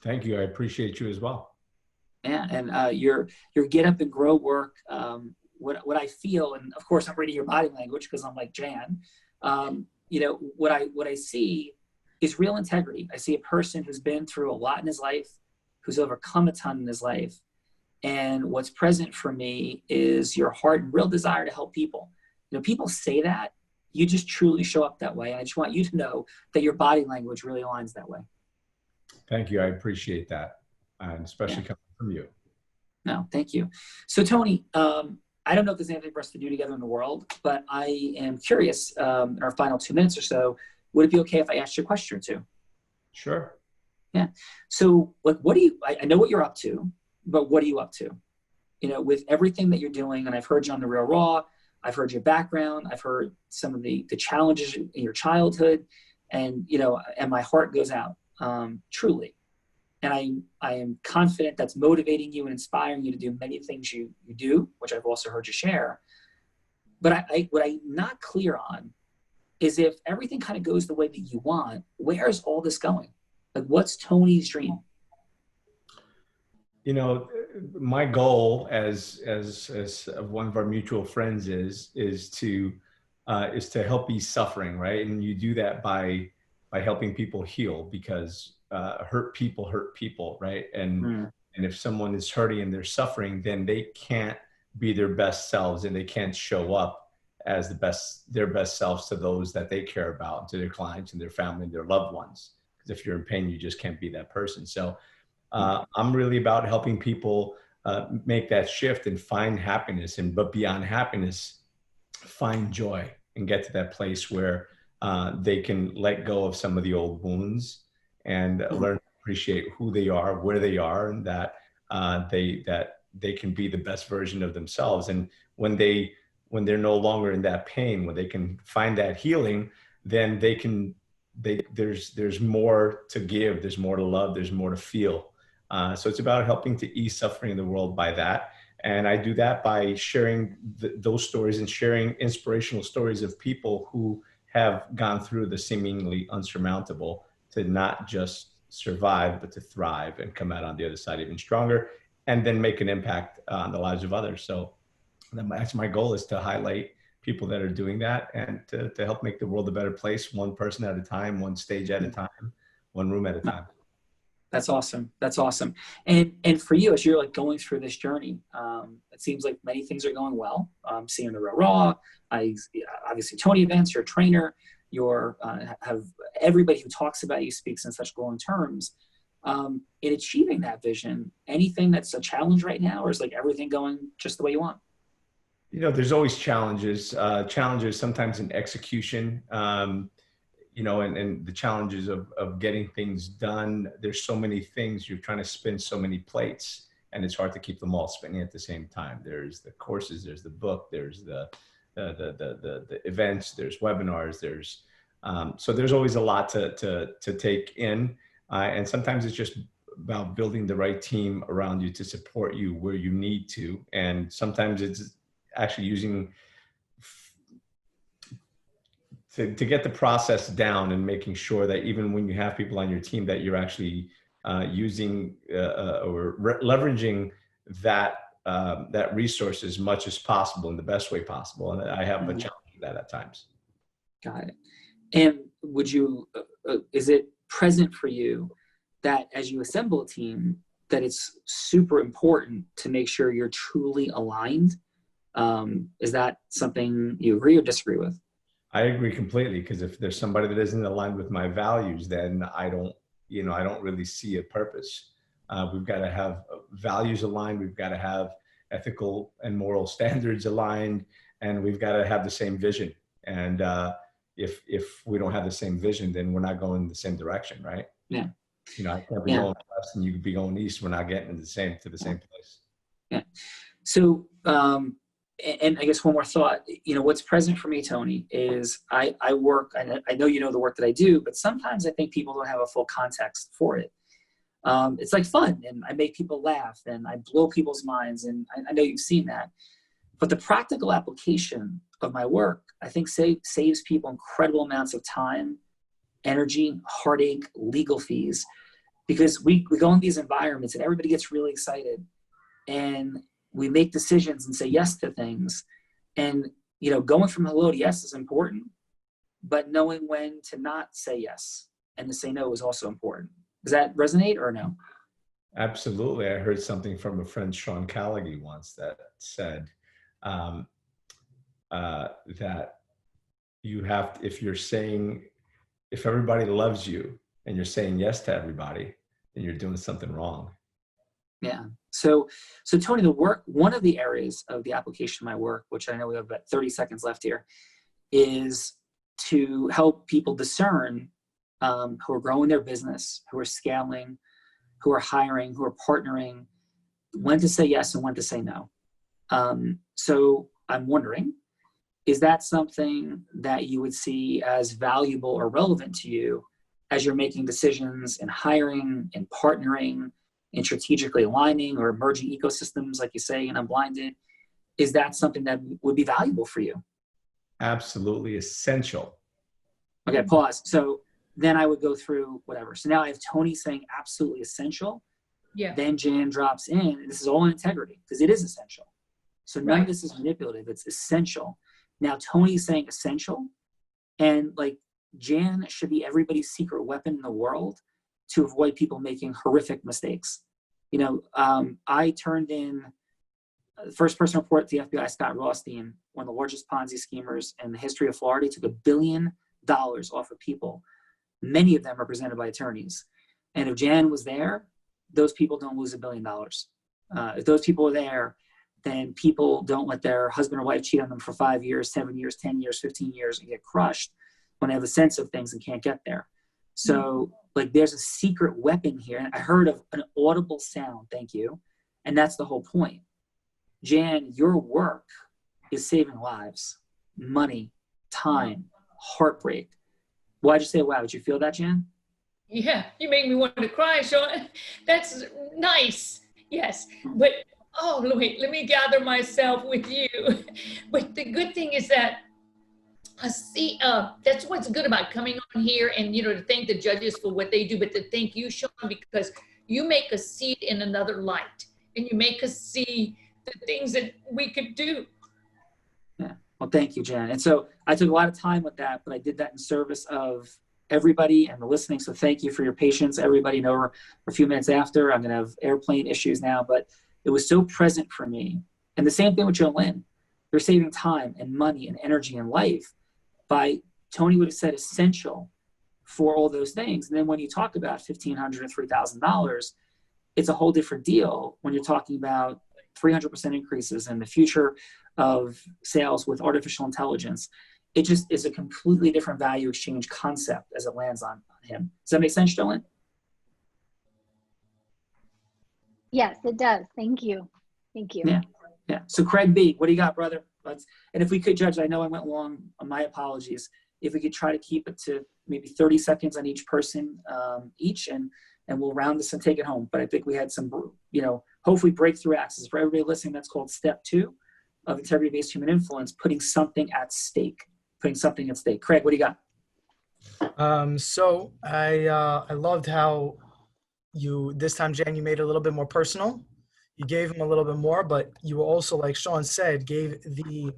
Thank you. I appreciate you as well. Yeah, and your get up and grow work. What I feel, and of course I'm reading your body language because I'm like Jan. What I see is real integrity. I see a person who's been through a lot in his life, who's overcome a ton in his life. And what's present for me is your heart and real desire to help people. People say that, you just truly show up that way. And I just want you to know that your body language really aligns that way. Thank you. I appreciate that. And especially coming from you. No, thank you. So Tony, I don't know if there's anything for us to do together in the world, but I am curious, in our final 2 minutes or so, would it be okay if I asked you a question or two? Sure. Yeah. So like, I know what you're up to, but what are you up to? With everything that you're doing, and I've heard you on The Real Raw, I've heard your background, I've heard some of the challenges in your childhood, and, and my heart goes out, truly. And I am confident that's motivating you and inspiring you to do many things you do, which I've also heard you share. But what I'm not clear on is if everything kind of goes the way that you want, where is all this going? Like, what's Tony's dream? My goal as one of our mutual friends is to help ease suffering, right? And you do that by helping people heal, because hurt people, right? And if someone is hurting and they're suffering, then they can't be their best selves, and they can't show up as their best selves to those that they care about, to their clients and their family and their loved ones. Because if you're in pain, you just can't be that person. So I'm really about helping people make that shift and find happiness, but beyond happiness, find joy and get to that place where they can let go of some of the old wounds and learn to appreciate who they are, where they are, and that they can be the best version of themselves. And when they're no longer in that pain, when they can find that healing, then there's more to give, there's more to love, there's more to feel. So it's about helping to ease suffering in the world by that. And I do that by sharing those stories and sharing inspirational stories of people who have gone through the seemingly unsurmountable, to not just survive, but to thrive and come out on the other side even stronger, and then make an impact on the lives of others. So that's my goal, is to highlight people that are doing that, and to help make the world a better place, one person at a time, one stage at a time, one room at a time. That's awesome. That's awesome. And for you, as you're like going through this journey, it seems like many things are going well. Seeing The Real Raw, obviously Tony events, you're a trainer, have everybody who talks about you speaks in such glowing terms. In achieving that vision, anything that's a challenge right now, or is like everything going just the way you want? There's always challenges sometimes in execution, and the challenges of getting things done. There's so many things, you're trying to spin so many plates, and it's hard to keep them all spinning at the same time. There's the courses, there's the book, there's the events, there's webinars, so there's always a lot to take in. And sometimes it's just about building the right team around you to support you where you need to. And sometimes it's actually using to get the process down, and making sure that even when you have people on your team, that you're actually using or leveraging that resource as much as possible in the best way possible. And I have a challenge with that at times. Got it. And would you, is it present for you that as you assemble a team, that it's super important to make sure you're truly aligned. Is that something you agree or disagree with? I agree completely, because if there's somebody that isn't aligned with my values, then I don't really see a purpose. We've got to have values aligned. We've got to have ethical and moral standards aligned, and we've got to have the same vision. And if we don't have the same vision, then we're not going in the same direction, right? Yeah. I can't be going west and you could be going east. We're not getting to the same place. Yeah. So, and I guess one more thought, what's present for me, Tony, is I work, I know you know the work that I do, but sometimes I think people don't have a full context for it. It's like fun, and I make people laugh, and I blow people's minds, and I know you've seen that. But the practical application of my work, I think, saves people incredible amounts of time, energy, heartache, legal fees, because we go in these environments and everybody gets really excited, and we make decisions and say yes to things. And, going from hello to yes is important, but knowing when to not say yes and to say no is also important. Does that resonate or no? Absolutely. I heard something from a friend, Sean Callaghy, once that said that you have, if everybody loves you and you're saying yes to everybody, then you're doing something wrong. Yeah. So Tony, one of the areas of the application of my work, which I know we have about 30 seconds left here, is to help people discern who are growing their business, who are scaling, who are hiring, who are partnering, when to say yes and when to say no. So I'm wondering, is that something that you would see as valuable or relevant to you as you're making decisions in hiring and partnering and strategically aligning or merging ecosystems, like you say, in Unblinded? Is that something that would be valuable for you? Absolutely essential. Okay, pause. So then I would go through whatever. So now I have Tony saying absolutely essential. Yeah. Then Jan drops in, and this is all in integrity because it is essential. So none of this is manipulative. It's essential. Now Tony's saying essential, and like Jan should be everybody's secret weapon in the world to avoid people making horrific mistakes. I turned in the first person report to the FBI, Scott Rothstein, one of the largest Ponzi schemers in the history of Florida. He took $1 billion off of people. Many of them represented by attorneys. And if Jan was there, those people don't lose $1 billion. If those people are there, then people don't let their husband or wife cheat on them for 5 years, 7 years, 10 years, 15 years, and get crushed when they have a sense of things and can't get there. So there's a secret weapon here. And I heard of an audible sound. Thank you. And that's the whole point. Jan, your work is saving lives, money, time, heartbreak. Why'd you say wow? Did you feel that, Jan? Yeah, you make me want to cry, Sean. That's nice. Yes, but wait, let me gather myself with you. But the good thing is that that's what's good about coming on here and, to thank the judges for what they do, but to thank you, Sean, because you make us see it in another light and you make us see the things that we could do. Yeah. Well, thank you, Jan. And so I took a lot of time with that, but I did that in service of everybody and the listening. So thank you for your patience. Everybody, we're a few minutes after. I'm going to have airplane issues now, but it was so present for me. And the same thing with Jolynn. They're saving time and money and energy and life by, Tony would have said, essential for all those things. And then when you talk about $1,500 or $3,000, it's a whole different deal when you're talking about 300% increases in the future of sales with artificial intelligence. It just is a completely different value exchange concept as it lands on him. Does that make sense, Jolynn? Yes, it does. Thank you. Thank you. Yeah. So Craig B., what do you got, brother? And if we could, Judge, I know I went long. My apologies. If we could try to keep it to maybe 30 seconds on each person each, and we'll round this and take it home. But I think we had some, hopefully breakthrough access. For everybody listening, that's called step 2 of integrity-based human influence, putting something at stake. Craig, what do you got? So I loved how this time, Jan, you made it a little bit more personal. You gave him a little bit more, but you also, like Sean said, gave the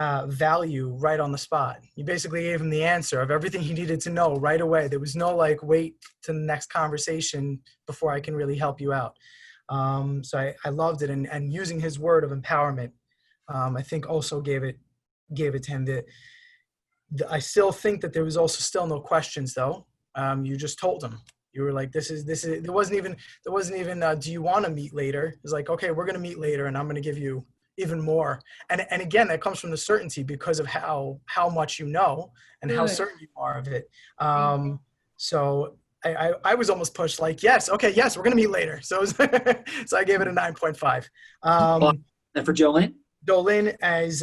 value right on the spot. You basically gave him the answer of everything he needed to know right away. There was no like wait to the next conversation before I can really help you out. So I loved it, and using his word of empowerment, I think also gave it to him. I still think that there was also still no questions though. You just told him. You were like, this is, there wasn't even, do you want to meet later? It's like, okay, we're going to meet later and I'm going to give you even more. And again, that comes from the certainty because of how much you know and how certain you are of it. So I was almost pushed like, yes, okay, yes, we're going to meet later. So, so I gave it a 9.5. And for Jolene? Jolene, as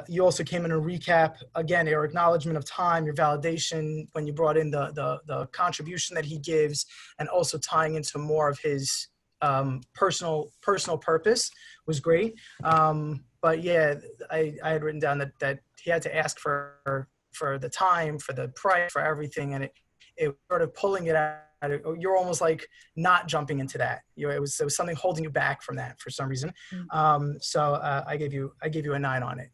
you also came in a recap, again, your acknowledgement of time, your validation when you brought in the contribution that he gives, and also tying into more of his personal purpose was great. But yeah, I had written down that he had to ask for the time, for the price, for everything, and it sort of pulling it out. You're almost like not jumping into that. It was something holding you back from that for some reason. So I gave you a 9 on it.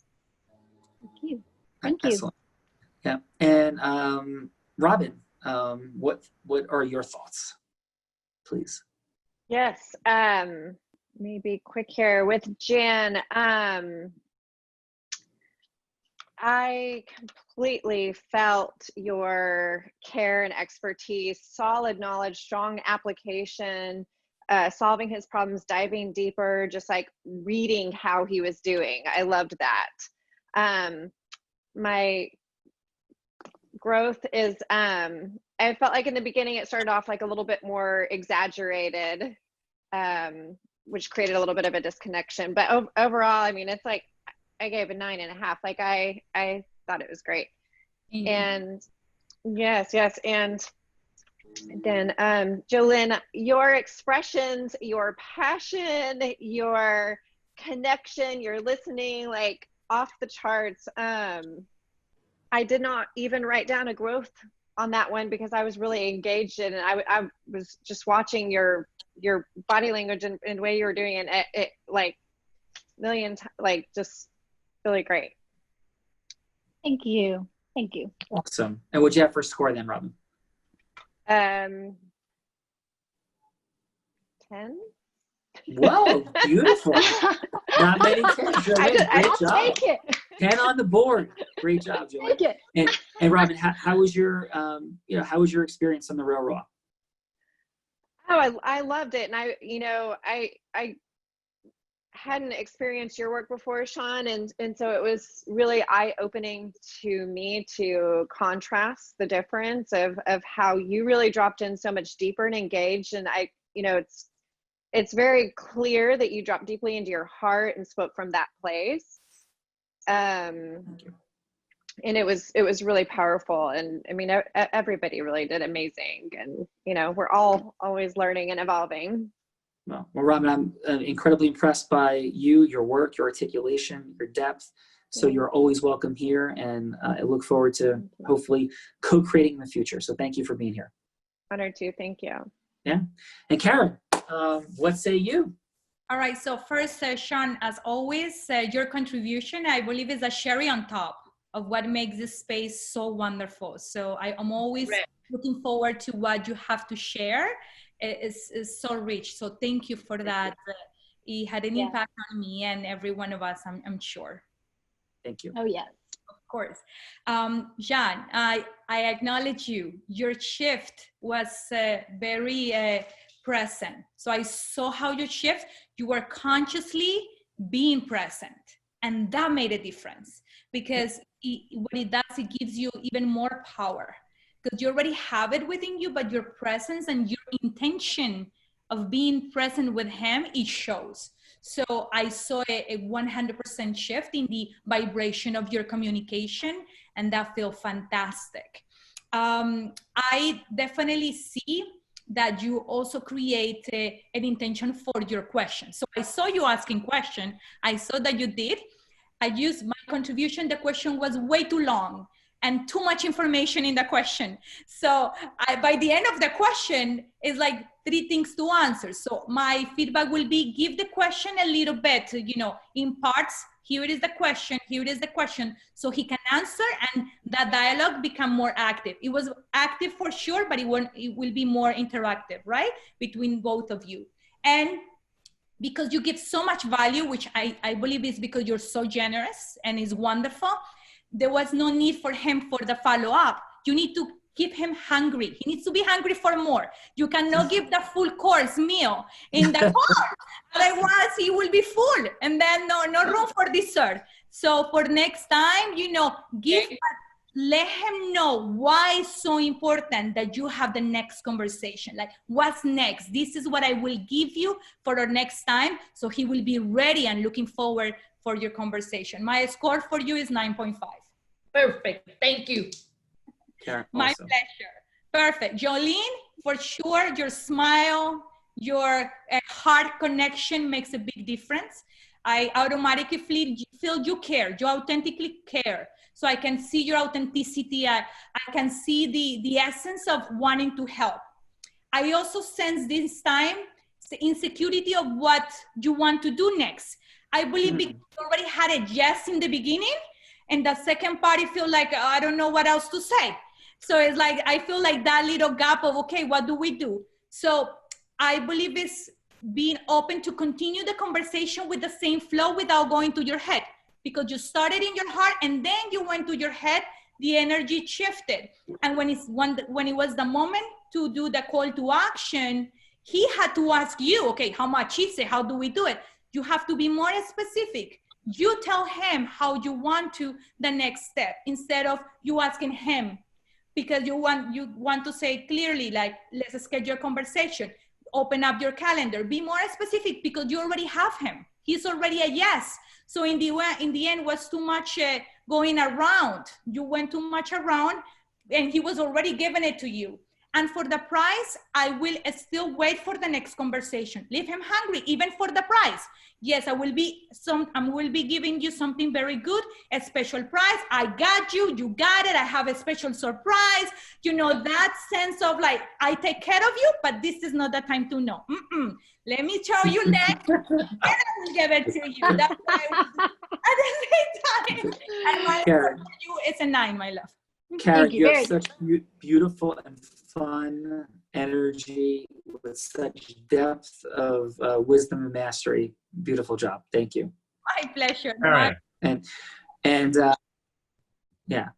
Thank you. Excellent. Yeah. And Robin, what are your thoughts, please? Yes. Maybe quick here with Jan. I completely felt your care and expertise, solid knowledge, strong application, solving his problems, diving deeper, just like reading how he was doing. I loved that. My growth is, I felt like in the beginning it started off like a little bit more exaggerated, which created a little bit of a disconnection. But overall, I mean, it's like, I gave a 9.5. Like I thought it was great. And yes. And then Jolene, your expressions, your passion, your connection, your listening, like off the charts. I did not even write down a growth on that one because I was really engaged in it. I was just watching your body language and the way you were doing it. It like like just really great. Thank you. Awesome. And what'd you have for score then, Robin? 10. Whoa, beautiful. Not many 10s. Great job. Take it. 10 on the board. Great job, Jolene. Take it. And Robin, how was your how was your experience on the Real Raw? Oh, I loved it. And I hadn't experienced your work before, Sean, and so it was really eye-opening to me to contrast the difference of how you really dropped in so much deeper and engaged. And it's very clear that you dropped deeply into your heart and spoke from that place. And it was really powerful. And I mean, everybody really did amazing. And we're all always learning and evolving. Well, Robin, I'm incredibly impressed by you, your work, your articulation, your depth. So you're always welcome here, and I look forward to hopefully co-creating in the future. So thank you for being here. Honored to. Thank you. Yeah. And Karen, what say you? All right. So first, Sean, as always, your contribution, I believe, is a cherry on top of what makes this space so wonderful. So I am always looking forward to what you have to share. Is so rich. So thank you for that. It had an impact on me and every one of us, I'm sure. Thank you. Oh, yes. Of course. Jean, I acknowledge you. Your shift was very present. So I saw how you shift. You were consciously being present. And that made a difference because what it does, it gives you even more power. Because you already have it within you, but your presence and your intention of being present with him, it shows. So I saw a 100% shift in the vibration of your communication, and that feels fantastic. I definitely see that you also create an intention for your question. So I saw you asking question. I saw that you did. I used my contribution. The question was way too long and too much information in the question. So by the end of the question, it's like 3 things to answer. So my feedback will be, give the question a little bit, in parts, here is the question, here is the question, so he can answer, and that dialogue become more active. It was active for sure, but it will be more interactive, right? Between both of you. And because you give so much value, which I believe is because you're so generous and is wonderful, there was no need for him for the follow-up. You need to keep him hungry. He needs to be hungry for more. You cannot give the full course meal in the course. Otherwise, he will be full, and then no room for dessert. So for next time, let him know why it's so important that you have the next conversation. Like, what's next? This is what I will give you for our next time. So he will be ready and looking forward for your conversation. My score for you is 9.5. Perfect. Thank you. Karen, My awesome. pleasure. Perfect. Jolene, for sure, your smile, your heart connection makes a big difference. I automatically feel you care. You authentically care. So I can see your authenticity. I can see the essence of wanting to help. I also sense this time the insecurity of what you want to do next. I believe because you already had a yes in the beginning, and the second part, you feel like, I don't know what else to say. So it's like, I feel like that little gap of, okay, what do we do? So I believe it's being open to continue the conversation with the same flow without going to your head, because you started in your heart and then you went to your head, the energy shifted. And when it was the moment to do the call to action, he had to ask you, okay, how much is it? How do we do it? You have to be more specific. You tell him how you want to the next step instead of you asking him, because you want to say clearly, like, let's schedule a conversation, open up your calendar, be more specific, because you already have him. He's already a yes. So in the end was too much going around. You went too much around, and he was already giving it to you. And for the price, I will still wait for the next conversation. Leave him hungry, even for the price. Yes, I will be giving you something very good, a special price. I got you, you got it. I have a special surprise. You know, that sense of like, I take care of you, but this is not the time to know. Let me tell you next, and I will give it to you. That's why I will do at the same time. And my score for you is a 9, my love. Karen, you have such beautiful and fun energy with such depth of wisdom and mastery. Beautiful job. Thank you. My pleasure. All right. And yeah,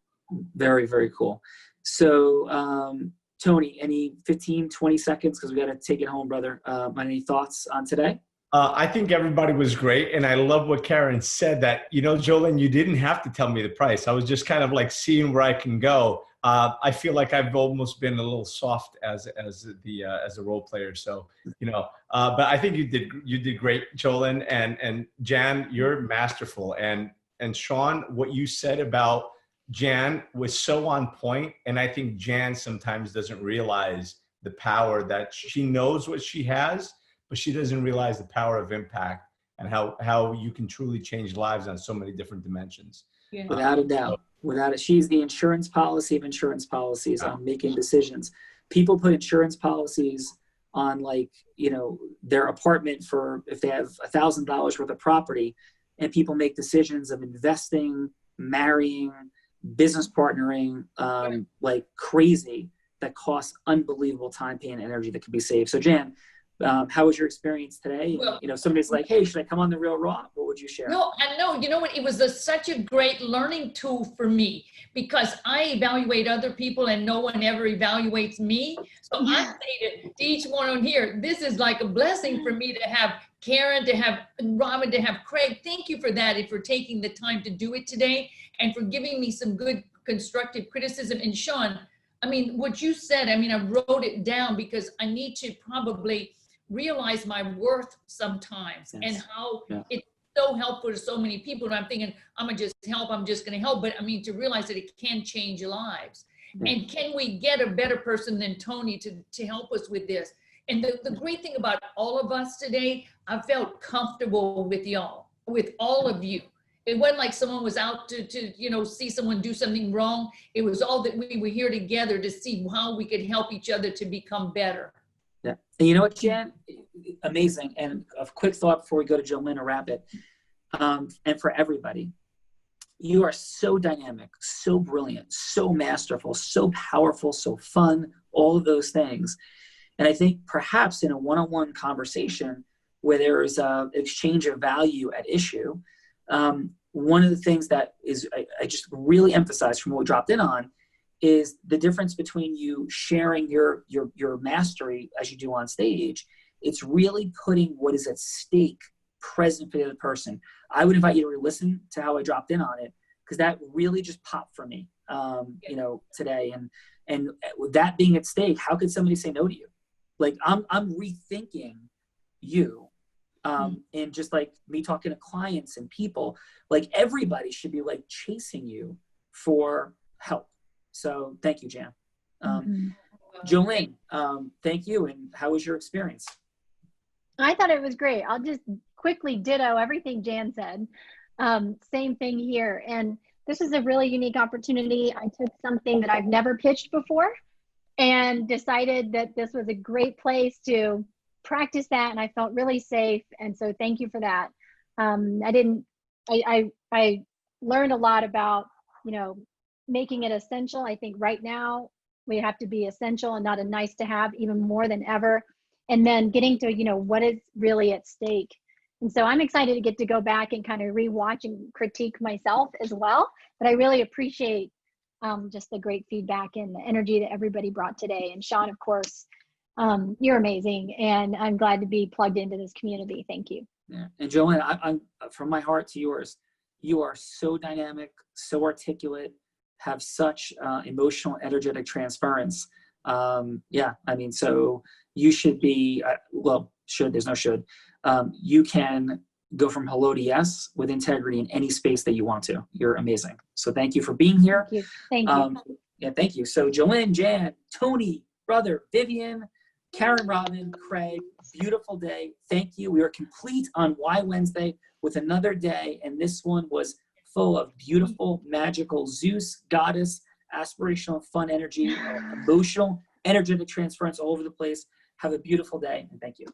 very, very cool. So, Tony, any 15, 20 seconds, because we got to take it home, brother. Any thoughts on today? I think everybody was great. And I love what Karen said, that, you know, Jolene, you didn't have to tell me the price. I was just kind of like seeing where I can go. I feel like I've almost been a little soft as a role player. So, you know, but I think you did great, Jolene, and Jan, you're masterful. And Sean, what you said about Jan was so on point. And I think Jan sometimes doesn't realize the power that she knows what she has, but she doesn't realize the power of impact and how you can truly change lives on so many different dimensions. Yeah. Without a doubt. Without it. She's the insurance policy of insurance policies on making decisions. People put insurance policies on, like, you know, their apartment for if they have $1,000 worth of property, and people make decisions of investing, marrying, business partnering, like crazy, that costs unbelievable time, pain, and energy that could be saved. So Jan, how was your experience today? Well, you know, somebody's like, hey, should I come on The Real Raw? What would you share? No, I know. You know what? It was such a great learning tool for me, because I evaluate other people and no one ever evaluates me. So I say to each one on here, this is like a blessing for me to have Karen, to have Robin, to have Craig. Thank you for that and for taking the time to do it today and for giving me some good constructive criticism. And Sean, I mean, what you said, I mean, I wrote it down because I need to probably realize my worth sometimes. Yes. And how it's so helpful to so many people. And I'm thinking, I'm gonna just help, I'm just gonna help. But I mean, to realize that it can change lives. And can we get a better person than Tony to help us with this? And the great thing about all of us today, I felt comfortable with y'all, with all of you. It wasn't like someone was out to you know, see someone do something wrong. It was all that we were here together to see how we could help each other to become better. Yeah. And you know what, Jan? Amazing. And a quick thought before we go to Jolene to wrap it. and for everybody. You are so dynamic, so brilliant, so masterful, so powerful, so fun, all of those things. And I think perhaps in a one-on-one conversation where there is an exchange of value at issue, one of the things that is I just really emphasize from what we dropped in on is the difference between you sharing your mastery as you do on stage. It's really putting what is at stake present for the other person. I would invite you to listen to how I dropped in on it, because that really just popped for me, today. And that being at stake, how could somebody say no to you? Like I'm rethinking you, and just like me talking to clients and people, like everybody should be like chasing you for help. So thank you, Jan. Jolene, thank you. And how was your experience? I thought it was great. I'll just quickly ditto everything Jan said. Same thing here. And this is a really unique opportunity. I took something that I've never pitched before and decided that this was a great place to practice that. And I felt really safe. And so thank you for that. I learned a lot about, making it essential. I think right now we have to be essential and not a nice to have, even more than ever. And then getting to, what is really at stake. And so I'm excited to get to go back and kind of rewatch and critique myself as well. But I really appreciate just the great feedback and the energy that everybody brought today. And Sean, of course, you're amazing. And I'm glad to be plugged into this community. Thank you. Yeah. And Joanne, I'm from my heart to yours. You are so dynamic, so articulate, have such emotional, energetic transference. So you should be, there's no should. You can go from hello to yes with integrity in any space that you want to. You're amazing. So thank you for being here. Thank you. Yeah, thank you. So Joanne, Jan, Tony, brother, Vivian, Karen, Robin, Craig, beautiful day. Thank you. We are complete on Why Wednesday with another day. And this one was full of beautiful, magical Zeus, goddess, aspirational, fun energy, emotional, energetic transference all over the place. Have a beautiful day, and thank you.